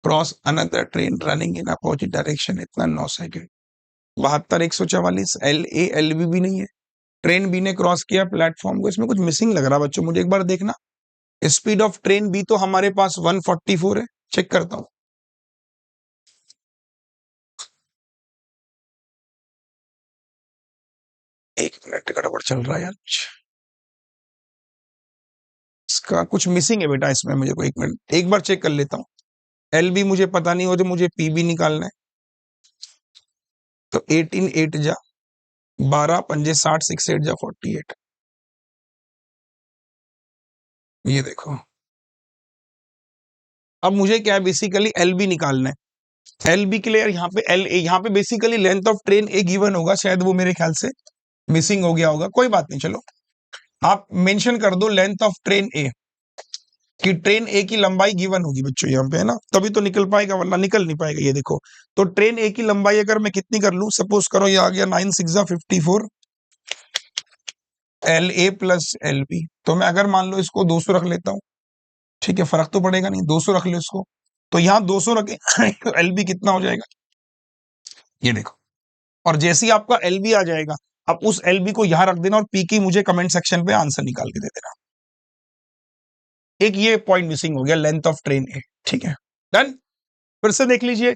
cross another train running in opposite direction इतना 9 second, 72 144, L A L B भी नहीं है, ट्रेन बी ने क्रॉस किया प्लेटफॉर्म को, इसमें कुछ मिसिंग लग रहा है बच्चों मुझे, एक बार देखना। स्पीड ऑफ ट्रेन बी तो हमारे पास 144 है, चेक करता हूं, एक मिनट गड़बड़ चल रहा है यार, इसका कुछ मिसिंग है बेटा इसमें, मुझे को एक मिनट एक बार चेक कर लेता हूँ। एल बी मुझे पता नहीं हो तो मुझे पी भी निकालना है, तो 18 8 जा 12 पंजे 60, 6 8 जा 48, ये देखो। अब मुझे क्या है, बेसिकली एल बी निकालना है। एल बी के लिए यहाँ पे एल ए, यहाँ पे basically length of train A given होगा, शायद वो मेरे ख्याल से मिसिंग हो गया होगा, कोई बात नहीं, चलो आप मेंशन कर दो लेंथ ऑफ ट्रेन ए, कि ट्रेन ए की लंबाई गिवन होगी बच्चों यहाँ पे, है ना, तभी तो निकल पाएगा वरना निकल नहीं पाएगा। ये देखो, तो ट्रेन ए की लंबाई अगर मैं कितनी कर लूं, सपोज करो ये आ गया 9 6 54, L A plus L B, तो मैं अगर मान लो इसको 200 रख लेता हूँ, ठीक है, फर्क तो पड़ेगा नहीं, 200 रख लो इसको, तो यहाँ 200 रखे एल बी कितना हो जाएगा, ये देखो। और जैसे ही आपका एल बी आ जाएगा, आप उस एल बी को यहां रख देना और पी की मुझे कमेंट सेक्शन पे आंसर निकाल के दे देना। एक ये पॉइंट मिसिंग हो गया, लेंथ ऑफ ट्रेन ए। ठीक है, डन। फिर से देख लीजिए,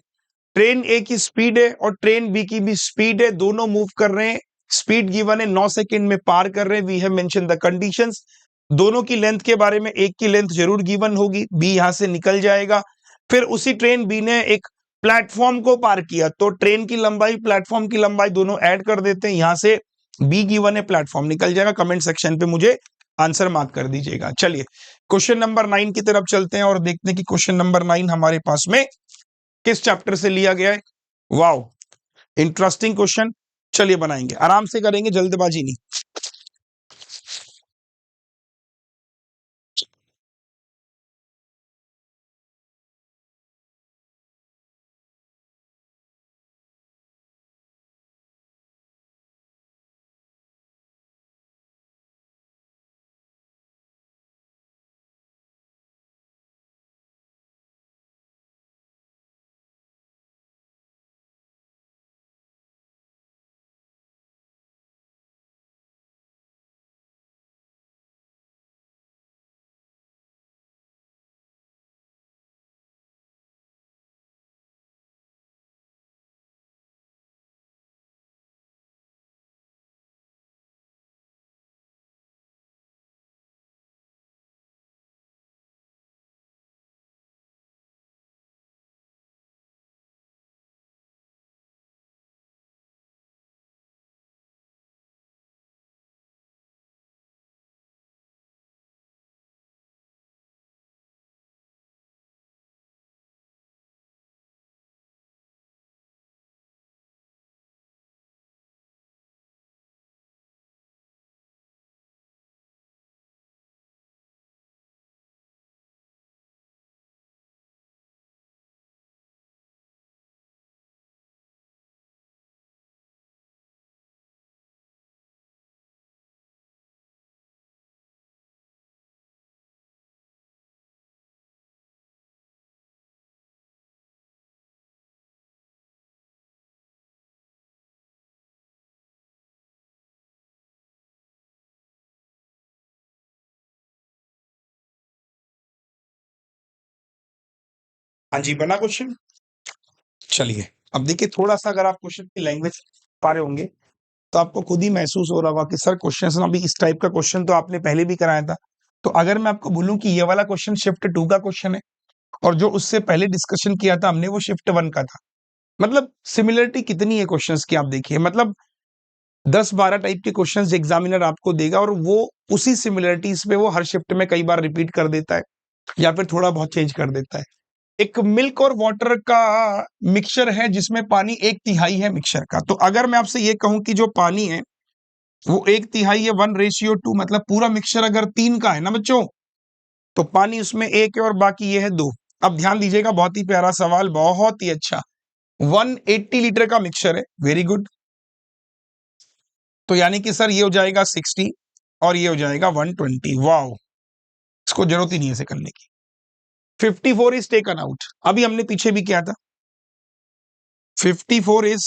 ट्रेन ए की स्पीड है और ट्रेन बी की भी स्पीड है, दोनों मूव कर रहे हैं, स्पीड गिवन है 9 सेकंड में पार कर रहे हैं, we have mention the conditions. दोनों की लेंथ के बारे में, एक की लेंथ जरूर गिवन होगी, बी यहां से निकल जाएगा। फिर उसी ट्रेन बी ने एक प्लेटफॉर्म को पार किया, तो ट्रेन की लंबाई प्लेटफॉर्म की लंबाई दोनों ऐड कर देते हैं, यहां से बी गिवन है, प्लेटफॉर्म निकल जाएगा। कमेंट सेक्शन पे मुझे आंसर मार्क कर दीजिएगा। चलिए क्वेश्चन नंबर 9 की तरफ चलते हैं और देखते हैं कि क्वेश्चन नंबर 9 हमारे पास में किस चैप्टर से लिया गया है। Wow, interesting question. चलिए बनाएंगे, आराम से करेंगे, जल्दबाजी नहीं। हाँ जी, बना क्वेश्चन। चलिए, अब देखिए थोड़ा सा अगर आप क्वेश्चन की लैंग्वेज पा रहे होंगे तो आपको खुद ही महसूस हो रहा होगा कि सर क्वेश्चन अभी इस टाइप का क्वेश्चन तो आपने पहले भी कराया था। तो अगर मैं आपको बोलूं कि ये वाला क्वेश्चन शिफ्ट 2 का क्वेश्चन है और जो उससे पहले डिस्कशन किया था हमने वो शिफ्ट 1 का था, मतलब सिमिलरिटी कितनी है क्वेश्चंस की आप देखिए, मतलब 10-12 टाइप के क्वेश्चंस एग्जामिनर आपको देगा और वो उसी सिमिलरिटीज पे वो हर शिफ्ट में कई बार रिपीट कर देता है या फिर थोड़ा बहुत चेंज कर देता है। एक मिल्क और वाटर का मिक्सचर है जिसमें पानी 1/3 है मिक्सचर का। तो अगर मैं आपसे ये कहूं कि जो पानी है वो 1/3 है 1:2, मतलब पूरा मिक्सचर अगर 3 का है ना बच्चों, तो पानी उसमें 1 है और बाकी ये है 2। अब ध्यान दीजिएगा, बहुत ही प्यारा सवाल, बहुत ही अच्छा। 180 लीटर का मिक्सचर है, वेरी गुड। तो यानी कि सर ये हो जाएगा 60 और ये हो जाएगा 120। वाओ, इसको जरूरत ही नहीं है ऐसे करने की। 54 इज टेकन आउट, अभी हमने पीछे भी किया था। 54 is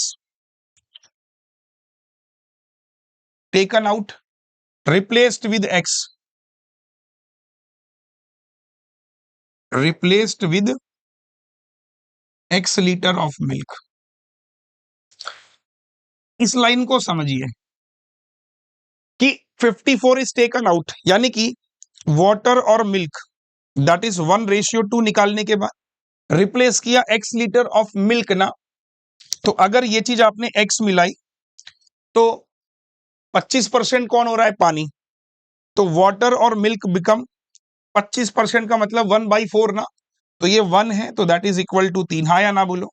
taken out, replaced with x, replaced with x litre of milk. इस लाइन को समझिए कि 54 इज टेकन आउट यानी कि वाटर और मिल्क दैट इज 1:2 निकालने के बाद रिप्लेस किया एक्स लीटर ऑफ मिल्क ना। तो अगर ये चीज आपने एक्स मिलाई तो 25% कौन हो रहा है, पानी। तो वाटर और मिल्क बिकम 25% का मतलब 1/4 ना। तो ये 1 है तो दैट इज इक्वल टू 3। हाँ या ना बोलो।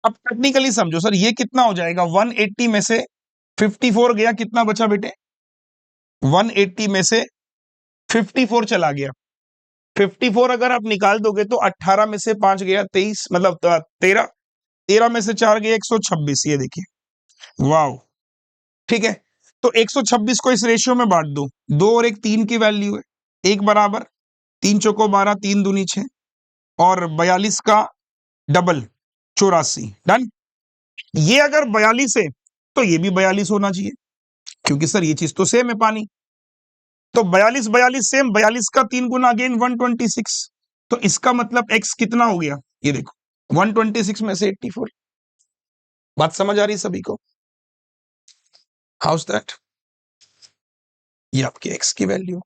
अब टेक्निकली समझो सर, ये कितना हो जाएगा, 180 में से 54 गया, कितना बचा बेटे, 180 में से 54 चला गया। 54 अगर आप निकाल दोगे तो 18 में से 5 गया 23, मतलब 13, 13 में से 4 गया 126। ये देखिए, वाओ, ठीक है। तो 126 को इस रेशियो में बांट दो, 2 और 1 3 की वैल्यू है, 1 बराबर 3 चौको 12, 3 दूनी 6 और 42 का डबल 84, डन। ये अगर 42 है तो ये भी 42 होना चाहिए क्योंकि सर ये चीज तो सेम है पानी। तो 42 42 सेम, 42 का 3 गुना अगेन 126। तो इसका मतलब एक्स कितना हो गया, ये देखो 126 में से 84। बात समझ आ रही सभी को, हाउस दैट, ये आपकी एक्स की वैल्यू,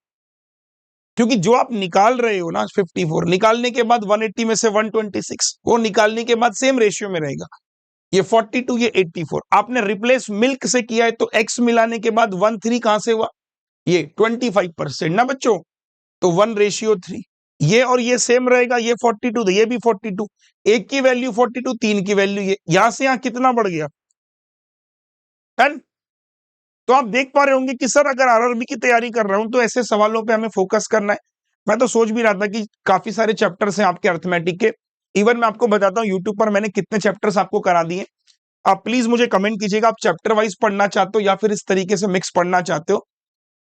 क्योंकि जो आप निकाल रहे हो ना 54 निकालने के बाद 180 में से 126 वो निकालने के बाद सेम रेशियो में रहेगा। ये 42 ये 84 आपने रिप्लेस मिल्क से किया है तो एक्स मिलाने के बाद 13 कहां से हुआ, ये 25% ना बच्चों। तो 1:3 ये और ये सेम रहेगा, ये 42 तो ये भी 42, एक की वैल्यू 42, 3 की वैल्यू ये, यहां से यहां कितना बढ़ गया 10। तो आप देख पा रहे होंगे कि सर अगर आरआरबी की तैयारी कर रहा हूं तो ऐसे सवालों पे हमें फोकस करना है। मैं तो सोच भी रहा था कि काफी सारे चैप्टर्स हैं आपके अर्थमेटिक के, इवन मैं आपको बताता हूं यूट्यूब पर मैंने कितने चैप्टर्स आपको करा दिए। आप प्लीज मुझे कमेंट कीजिएगा, आप चैप्टर वाइज पढ़ना चाहते हो या फिर इस तरीके से मिक्स पढ़ना चाहते हो,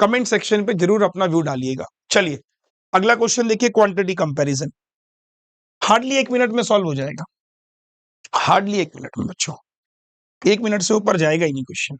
कमेंट सेक्शन पे जरूर अपना व्यू डालिएगा। चलिए अगला क्वेश्चन देखिए, क्वांटिटी कंपैरिजन, हार्डली 1 मिनट में सॉल्व हो जाएगा, हार्डली 1 मिनट में बच्चों, 1 मिनट से ऊपर जाएगा ही नहीं क्वेश्चन।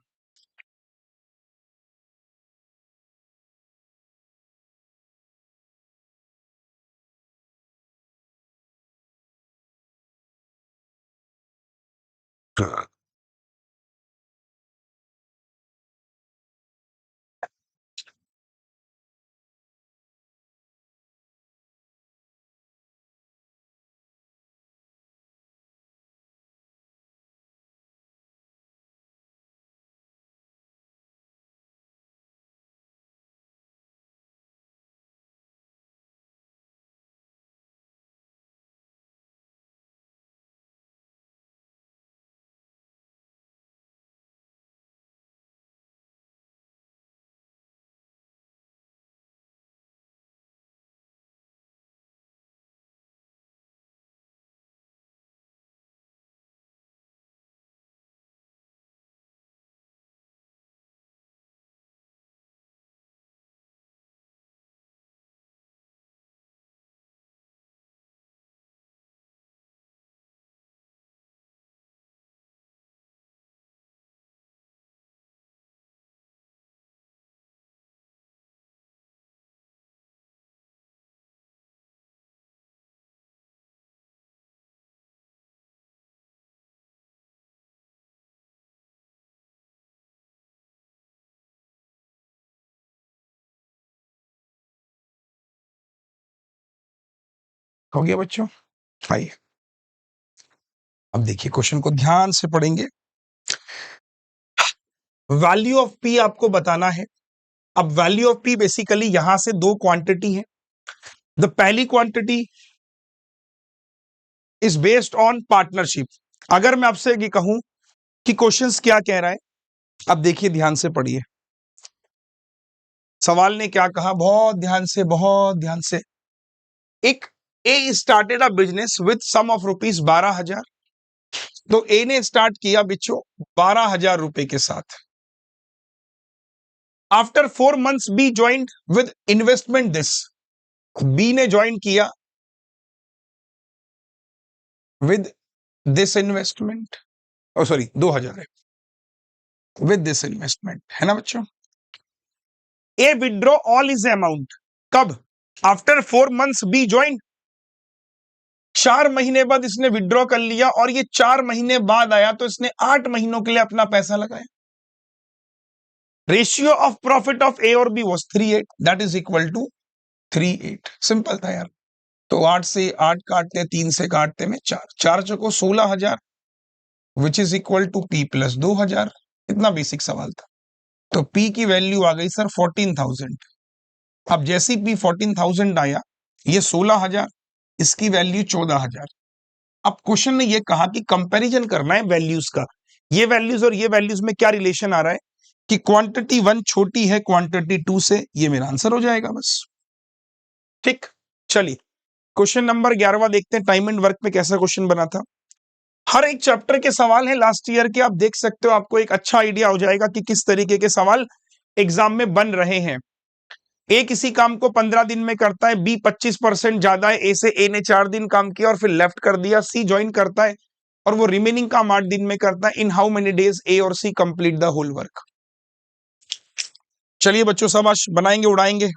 हो गया बच्चों? आइए अब देखिए क्वेश्चन को ध्यान से पढ़ेंगे। वैल्यू ऑफ पी आपको बताना है। अब वैल्यू ऑफ पी बेसिकली यहां से दो क्वांटिटी है। द पहली quantity is based on partnership. अगर मैं आपसे ये कहूं कि क्वेश्चंस क्या कह रहा है, अब देखिए ध्यान से पढ़िए। सवाल ने क्या कहा, बहुत ध्यान से, बहुत ध्यान से। एक A started a business with sum of rupees 12,000। तो ए ने स्टार्ट किया बच्चों 12,000 रुपए के साथ। After 4 months B joined with investment this. B ने ज्वाइन किया with this investment, oh sorry 2,000 है, विद दिस इन्वेस्टमेंट, है ना बच्चों। A withdraw all is amount. कब? After 4 months B join. 4 महीने बाद इसने विड्रॉ कर लिया और ये 4 महीने बाद आया तो इसने 8 महीनों के लिए अपना पैसा लगाया। Ratio of profit of A और B was 3:8, that is equal to 3:8। Simple था यार। तो 8 से 8 काटते, 3 से काटते में 4, 4 चौको 16,000 which is equal to P plus 2,000। इतना बेसिक सवाल था। तो पी की वैल्यू आ गई सर 14,000। अब जैसे ही पी 14,000 आया, ये 16,000, इसकी वैल्यू 14,000। अब क्वेश्चन ने ये कहा कि कंपैरिजन करना है वैल्यूज का। ये वैल्यूज और ये वैल्यूज में क्या रिलेशन आ रहा है कि क्वांटिटी 1 छोटी है क्वांटिटी 2 से। ये मेरा आंसर हो जाएगा बस। ठीक, चलिए क्वेश्चन नंबर 11वां देखते हैं। टाइम एंड वर्क में कैसा क्वेश्चन बना था। हर एक चैप्टर के सवाल है लास्ट ईयर के, आप देख सकते हो, आपको एक अच्छा आइडिया हो जाएगा कि किस तरीके के सवाल एग्जाम में बन रहे हैं। ए किसी काम को 15 दिन में करता है, बी 25% ज्यादा है ए से, ए ने 4 दिन काम किया और फिर लेफ्ट कर दिया। सी ज्वाइन करता है और वो रिमेनिंग काम 8 दिन में करता है। इन हाउ मेनी डेज ए और सी कंप्लीट द होल वर्क। चलिए बच्चों सब आज बनाएंगे, उड़ाएंगे।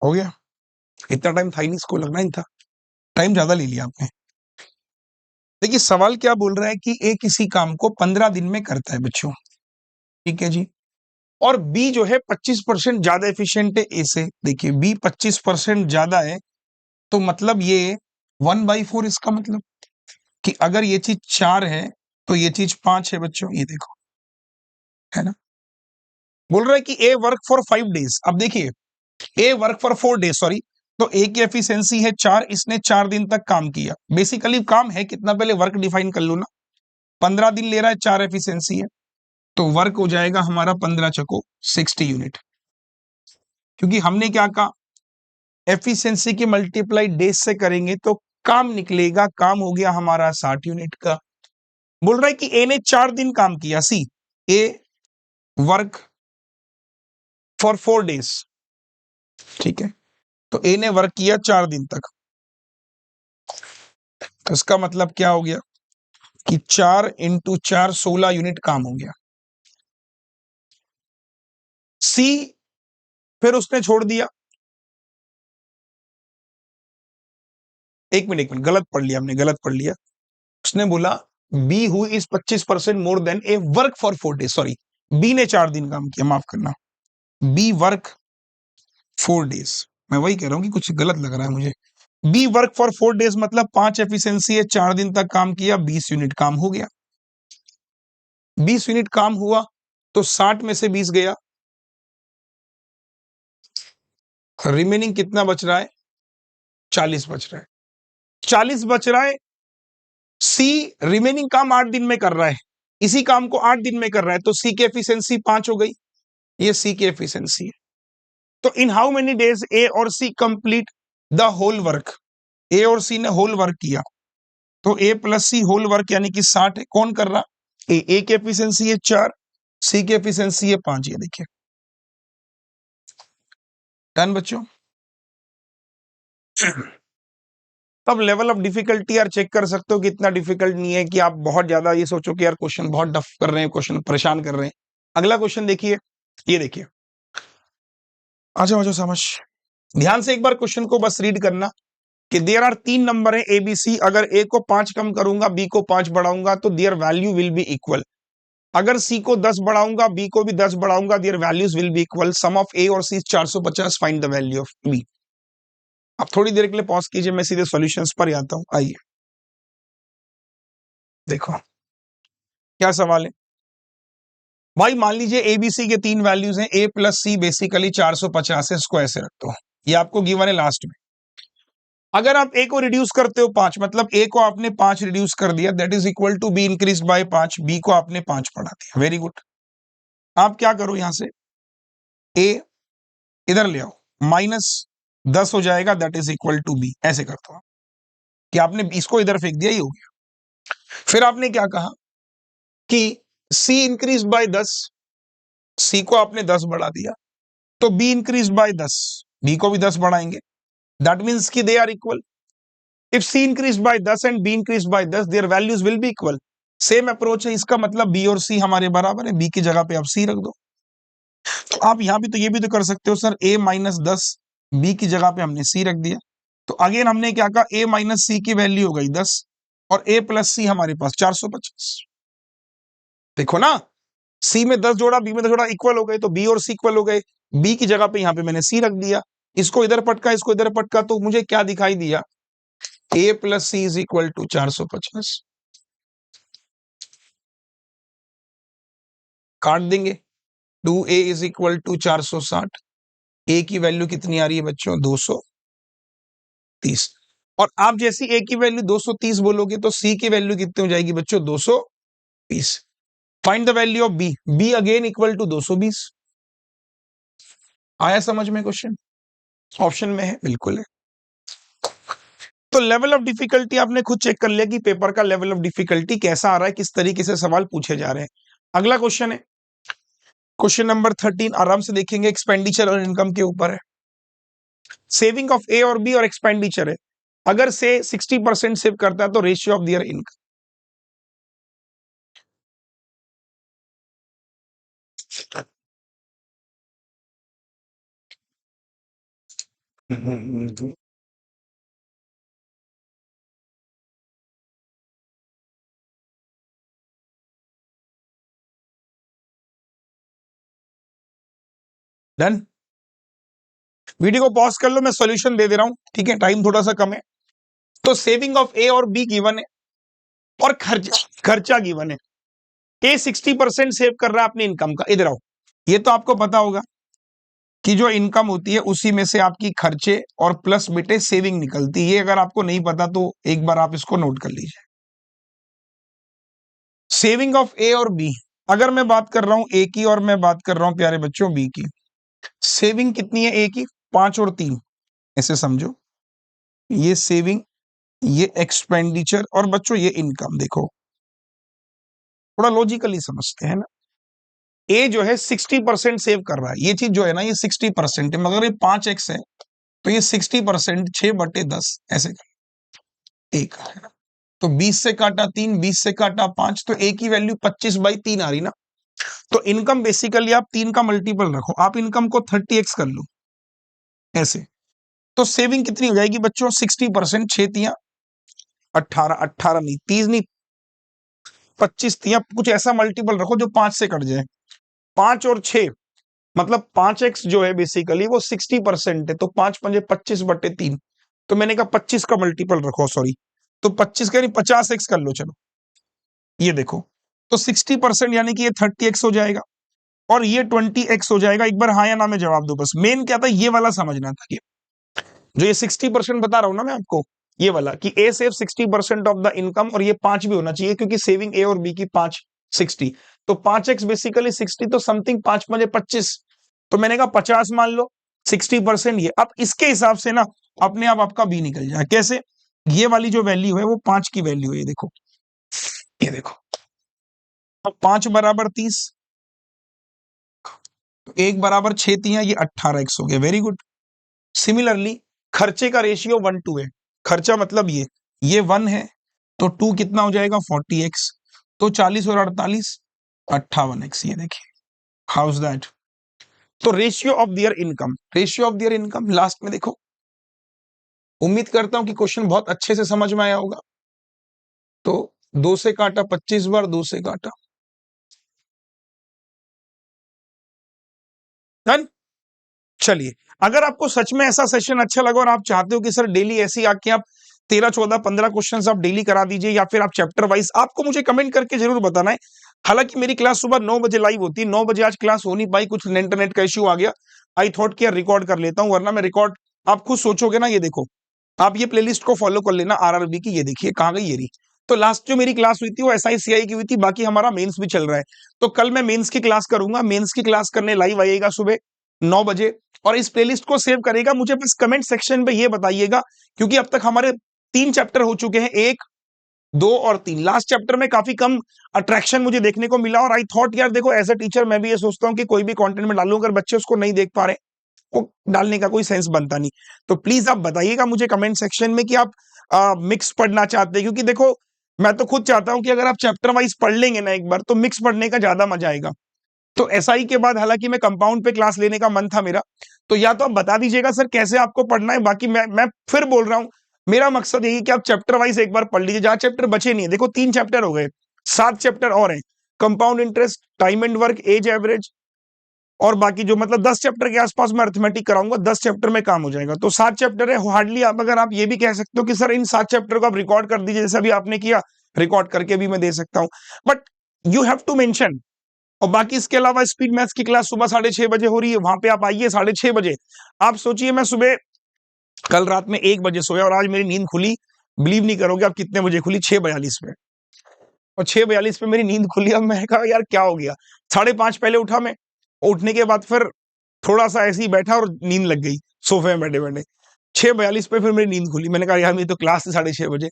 हो गया? इतना टाइम था ही नहीं, इसको लगना ही था, टाइम ज्यादा ले लिया आपने। देखिए सवाल क्या बोल रहा है कि ए किसी काम को 15 दिन में करता है बच्चों, ठीक है जी, और बी जो है 25% ज्यादा एफिशिएंट है ए से। देखिए बी 25% ज्यादा है, तो मतलब ये 1/4। इसका मतलब कि अगर ये चीज 4 है तो ये चीज 5 है बच्चों, ये देखो, है ना। बोल रहा है कि ए वर्क फॉर 5 डेज। अब देखिए ए वर्क फॉर 4 डेज, सॉरी, तो ए की एफिशिएंसी है 4, इसने 4 दिन तक काम किया। बेसिकली काम है कितना, पहले वर्क डिफाइन कर लो ना। 15 दिन ले रहा है, 4 एफिशिएंसी है, तो वर्क हो जाएगा हमारा 15 चको 60 यूनिट। क्योंकि हमने क्या कहा, एफिशिएंसी की मल्टीप्लाई डेज से करेंगे तो काम निकलेगा। काम हो गया हमारा 60 यूनिट का। बोल रहा है कि ए ने 4 दिन काम किया। सी ए वर्क फॉर 4 डेज, ठीक है, तो ए ने वर्क किया 4 दिन तक। तो इसका मतलब क्या हो गया कि 4 × 4 16 यूनिट काम हो गया। सी फिर उसने छोड़ दिया, एक मिनट गलत पढ़ लिया हमने, गलत पढ़ लिया। उसने बोला B who is 25% more than A work for 4 days, sorry, B ने 4 दिन काम किया, माफ करना, बी वर्क 4 डेज। मैं वही कह रहा हूं कि कुछ गलत लग रहा है मुझे। बी वर्क फॉर 4 डेज मतलब 5 एफिशिएंसी है, 4 दिन तक काम किया, 20 यूनिट काम हो गया। 20 यूनिट काम हुआ तो 60 में से 20 गया, रिमेनिंग कितना बच रहा है? 40 बच रहा है। 40 बच रहा है। सी रिमेनिंग काम 8 दिन में कर रहा है, इसी काम को 8 दिन में कर रहा है, तो सी की एफिशिएंसी 5 हो गई। ये सी की एफिशिएंसी है। तो इन हाउ मेनी डेज ए और सी कंप्लीट द होल वर्क? ए और सी ने होल वर्क किया, तो ए प्लस सी होल वर्क यानी कि 60 है। कौन कर रहा? ए की एफिशिएंसी है 4, सी की एफिशिएंसी है 5। ये देखिए, डन बच्चों। तब लेवल ऑफ डिफिकल्टी यार चेक कर सकते हो कि इतना डिफिकल्ट नहीं है कि आप बहुत ज्यादा ये सोचो कि यार क्वेश्चन बहुत टफ कर रहे हैं, क्वेश्चन परेशान कर रहे हैं। अगला क्वेश्चन देखिए, ये देखिए, आ जाओ समझ। ध्यान से एक बार क्वेश्चन को बस रीड करना कि देयर आर 3 नंबर है ए बी सी, अगर ए को 5 कम करूंगा, बी को 5 बढ़ाऊंगा तो their value will be equal. अगर सी को 10 बढ़ाऊंगा, बी को भी 10 बढ़ाऊंगा, their values will be equal. Sum of A और C 450, find the value of B. अब थोड़ी देर के लिए पॉज कीजिए, मैं सीधे सॉल्यूशंस पर ही आता हूं। आइए देखो क्या सवाल है भाई। मान लीजिए एबीसी के 3 वैल्यूज हैं, ए प्लस सी बेसिकली 450 है, इसको ऐसे रख दो। ये आपको गिवन है लास्ट में। अगर आप ए को रिड्यूस करते हो 5, मतलब ए को आपने 5 रिड्यूस कर दिया, that is equal to B increase by 5, B को आपने 5 बढ़ा दिया। Very good. आप क्या करो, यहां से ए इधर ले आओ, -10 हो जाएगा, that is equal to B. ऐसे करते हो कि आपने इसको इधर फेंक दिया, ये हो गया। फिर आपने क्या कहा कि सी इंक्रीज बाय 10, सी को आपने 10 बढ़ा दिया, तो बी इंक्रीज बाय 10, बी को भी 10 बढ़ाएंगे, दैट मींस कि they are equal. If C increase by 10 and B increase by 10, their values will be equal. Same approach है, इसका मतलब बी और सी हमारे बराबर है, बी की जगह पे आप सी रख दो। तो आप यहां भी तो ये भी तो कर सकते हो सर, a -10, बी की जगह पे हमने सी रख दिया। तो अगेन हमने क्या कहा, a माइनस सी की वैल्यू हो गई 10 और a प्लस सी हमारे पास 450। देखो ना, सी में 10 जोड़ा, बी में 10 जोड़ा, इक्वल हो गए, तो बी और सी इक्वल हो गए। बी की जगह पे यहां पे मैंने सी रख दिया, इसको इधर पटका, इसको इधर पटका, तो मुझे क्या दिखाई दिया, a plus C is equal to 450। काट देंगे, 2a इज इक्वल टू 460। ए की वैल्यू कितनी आ रही है बच्चों, 230। और आप जैसी ए की वैल्यू 230 बोलोगे तो सी की वैल्यू कितनी हो जाएगी बच्चों, 220। Find the value of B, B again equal to 220। आया समझ में क्वेश्चन? ऑप्शन में है, बिल्कुल है। तो लेवल ऑफ डिफिकल्टी आपने खुद चेक कर लिया कि पेपर का लेवल ऑफ डिफिकल्टी कैसा आ रहा है, किस तरीके से सवाल पूछे जा रहे हैं। अगला क्वेश्चन है क्वेश्चन नंबर 13, आराम से देखेंगे, एक्सपेंडिचर और इनकम के ऊपर है। सेविंग ऑफ ए और बी और एक्सपेंडिचर है। अगर से 60% सेव करता है तो ratio of their income. Done. Video को पॉज कर लो, मैं सॉल्यूशन दे दे रहा हूं, ठीक है, टाइम थोड़ा सा कम है। तो सेविंग ऑफ ए और बी गिवन है और खर्चा गिवन है। ए 60% सेव कर रहा है अपनी इनकम का। इधर आओ, ये तो आपको पता होगा कि जो इनकम होती है उसी में से आपकी खर्चे और प्लस बेटे सेविंग निकलती है। ये अगर आपको नहीं पता तो एक बार आप इसको नोट कर लीजिए। सेविंग ऑफ ए और बी, अगर मैं बात कर रहा हूं ए की और मैं बात कर रहा हूं प्यारे बच्चों बी की, सेविंग कितनी है ए की, 5 और 3, ऐसे समझो। ये सेविंग, ये एक्सपेंडिचर और बच्चों ये इनकम। देखो थोड़ा लॉजिकली समझते हैं ना, ए जो है 60% सेव कर रहा है, ये चीज जो है ना ये 60% है, मगर ये 5x है तो ये 60% 6/10 ऐसे एक है ना। तो 20 से काटा 3, 20 से काटा 5, तो ए की वैल्यू 25/3 आ रही ना। तो इनकम बेसिकली आप 3 का मल्टीपल रखो, आप इनकम को 30x कर लो ऐसे। तो सेविंग कितनी हो जाएगी बच्चों, 60%, 6 तियां 18, 18 नहीं 30 नहीं 25 तियां, कुछ ऐसा मल्टीपल रखो जो 5 से कट जाए। 5 और 6 मतलब 5x जो है बेसिकली वो 60% है, तो 5 पंजे 25/3, तो मैंने कहा 25 का मल्टीपल रखो, सॉरी, तो 25 का नहीं 50x कर लो। चलो ये देखो, तो 60% यानी कि ये 30x हो जाएगा। और ये 20x हो जाएगा। एक बार हाँ या ना में जवाब दो बस। मेन क्या था, ये वाला समझना था कि जो ये 60% बता रहा हूं ना मैं आपको, ये वाला कि ए सेव 60% ऑफ द इनकम, और ये 5 भी होना चाहिए क्योंकि सेविंग ए और बी की 5 60, तो 5x बेसिकली 60, तो समथिंग 5 5 25, तो मैंने कहा 50 मान लो, 60% ये। अब इसके हिसाब से ना अपने आप आपका बी निकल जाए। कैसे? ये वाली जो वैल्यू है वो 5 की वैल्यू है, ये देखो, ये देखो। अब 5 बराबर 30, तो 1 बराबर 6 तियां, ये 18x हो गया। Very good. सिमिलरली खर्चे का रेशियो 1:2 है। खर्चा मतलब ये 1 है, तो 2 कितना हो जाएगा 40x, तो 40 और 48 58x। ये देखिए, हाउ इज दैट? तो ratio of their income, ratio of their income last में देखो। उम्मीद करता हूं कि क्वेश्चन बहुत अच्छे से समझ में आया होगा। तो 2 से काटा 25 बार, 2 से काटा, डन। चलिए, अगर आपको सच में ऐसा सेशन अच्छा लगा और आप चाहते हो कि सर डेली ऐसी आके आप 13 14 15 क्वेश्चंस आप डेली करा दीजिए, या फिर आप चैप्टर वाइज, आपको मुझे कमेंट करके जरूर बताना है। हालांकि मेरी क्लास सुबह 9 बजे लाइव होती है, 9 बजे आज क्लास हो नहीं पाई, कुछ इंटरनेट का इश्यू आ गया। आई थॉट कि यार रिकॉर्ड कर लेता हूं, वरना मैं रिकॉर्ड, आप खुद सोचोगे ना, ये देखो, आप ये प्लेलिस्ट को फॉलो कर लेना आरआरबी की। ये देखिए कहां गई ये रही। तो लास्ट जो मेरी क्लास हुई थी वो एसआईसीआई की हुई थी, बाकी हमारा मेंस भी चल रहा है। तो कल मैं मेंस की क्लास करूंगा, मेंस की क्लास करने लाइव आइएगा सुबह 9 बजे, और इस प्लेलिस्ट को सेव करेगा। मुझे बस कमेंट सेक्शन पे ये बताइएगा, क्योंकि अब तक हमारे 3 चैप्टर हो चुके हैं, 1 2 और 3। लास्ट चैप्टर में काफी कम अट्रैक्शन मुझे देखने को मिला, और आई थॉट यार देखो, एज अ टीचर मैं भी ये सोचता हूँ कि कोई भी कंटेंट में डालूं, अगर बच्चे उसको नहीं देख पा रहे, वो डालने का कोई सेंस बनता नहीं। तो प्लीज आप बताइएगा मुझे कमेंट सेक्शन में कि आप मिक्स पढ़ना चाहते हैं, क्योंकि देखो मैं तो खुद चाहता हूं कि अगर आप चैप्टर वाइज पढ़ लेंगे ना एक बार, तो मिक्स पढ़ने का ज्यादा मजा आएगा। तो एसआई के बाद हालांकि मैं कंपाउंड पे क्लास लेने का मन था मेरा, तो या तो आप बता दीजिएगा सर कैसे आपको पढ़ना है। बाकी मैं फिर बोल रहा हूं, मेरा मकसद यही कि आप चैप्टर वाइज एक बार पढ़ लीजिए, जहां चैप्टर बचे नहीं है। देखो 3 चैप्टर हो गए, 7 चैप्टर और हैं। Compound interest, time and work, age average, और बाकी जो मतलब 10 चैप्टर के आसपास मैं अर्थमेटिक कराऊंगा, 10 चैप्टर में काम हो जाएगा। तो 7 चैप्टर है हार्डली। आप अगर आप ये भी कह सकते हो कि सर इन 7 चैप्टर को आप रिकॉर्ड कर दीजिए, जैसे अभी आपने किया, रिकॉर्ड करके भी मैं दे सकता हूं, but you have to mention. और बाकी इसके अलावा स्पीड मैथ्स की क्लास सुबह 6:30 बजे हो रही है, वहां पे आप आइए 6:30 बजे। आप सोचिए मैं सुबह कल रात में 1 बजे सोया, और आज मेरी नींद खुली, बिलीव नहीं करोगे आप कितने बजे खुली, 6:42 पे। और 6:42 पे मेरी नींद खुली। अब मैं कहा यार क्या हो गया, 5:30 पहले उठा मैं, उठने के बाद फिर थोड़ा सा ऐसे ही बैठा और नींद लग गई सोफे में बैठे बैठे। 6:42 पे फिर मेरी नींद खुली, मैंने कहा यार मेरी तो क्लास थी 6:30 बजे।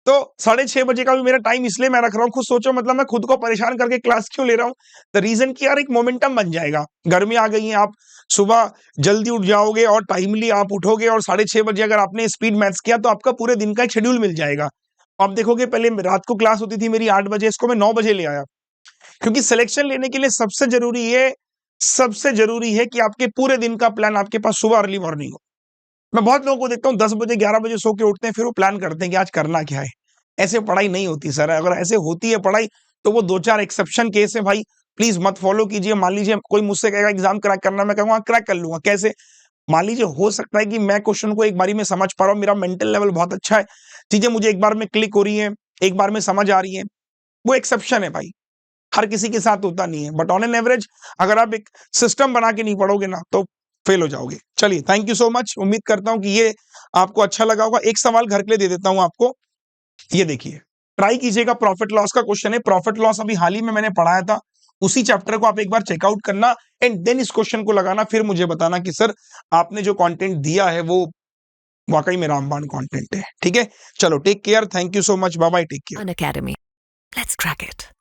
तो 6:30 बजे का भी मेरा टाइम इसलिए मैं रख रहा हूँ, खुद सोचो, मतलब मैं खुद को परेशान करके क्लास क्यों ले रहा हूँ। द रीजन कि यार एक मोमेंटम बन जाएगा, गर्मी आ गई है, आप सुबह जल्दी उठ जाओगे और टाइमली आप उठोगे, और 6:30 बजे अगर आपने स्पीड मैथ्स किया तो आपका पूरे दिन का एक शेड्यूल मिल जाएगा। आप देखोगे पहले रात को क्लास होती थी मेरी 8 बजे, इसको मैं 9 बजे ले आया, क्योंकि सिलेक्शन लेने के लिए सबसे जरूरी है कि आपके पूरे दिन का प्लान आपके पास सुबह अर्ली मॉर्निंग हो। मैं बहुत लोगों को देखता हूँ 10 बजे 11 बजे सो के उठते हैं, फिर वो प्लान करते हैं कि आज करना क्या है। ऐसे पढ़ाई नहीं होती सर। अगर ऐसे होती है पढ़ाई तो वो 2-4 एक्सेप्शन केस है भाई, प्लीज मत फॉलो कीजिए। मान लीजिए कोई मुझसे कहेगा एग्जाम क्रैक करना, मैं कहूंगा क्रैक कर लूंगा। कैसे? मान लीजिए हो सकता है कि मैं क्वेश्चन को एक बारी में समझ पा रहा हूँ, मेरा मेंटल लेवल बहुत अच्छा है, चीजें मुझे एक बार में क्लिक हो रही है, एक बार में समझ आ रही है, वो एक्सेप्शन है भाई, हर किसी के साथ होता नहीं है। बट ऑन एन एवरेज अगर आप एक सिस्टम बना के नहीं पढ़ोगे ना तो फेल हो जाओगे। चलिए, थैंक यू सो मच। उम्मीद करता हूं कि ये आपको अच्छा लगा होगा। एक सवाल घर के लिए दे देता हूं आपको, ये देखिए, ट्राई कीजिएगा। प्रॉफिट लॉस का क्वेश्चन है। प्रॉफिट लॉस अभी हाल ही में मैंने पढ़ाया था, उसी चैप्टर को आप एक बार चेकआउट करना एंड देन इस क्वेश्चन को लगाना, फिर मुझे बताना कि सर आपने जो कंटेंट दिया है वो वाकई में रामबाण कंटेंट है। ठीक है, चलो take care, thank you so much, bye bye, take care. Unacademy. Let's crack it.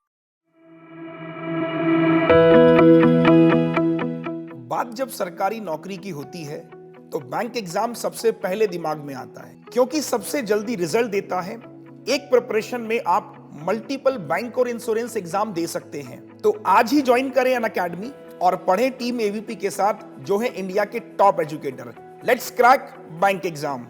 बात जब सरकारी नौकरी की होती है तो बैंक एग्जाम सबसे पहले दिमाग में आता है, क्योंकि सबसे जल्दी रिजल्ट देता है। एक प्रिपरेशन में आप मल्टीपल बैंक और इंश्योरेंस एग्जाम दे सकते हैं। तो आज ही ज्वाइन करें अनअकैडमी और पढ़ें टीम एवीपी के साथ, जो है इंडिया के top educator. Let's crack bank exam.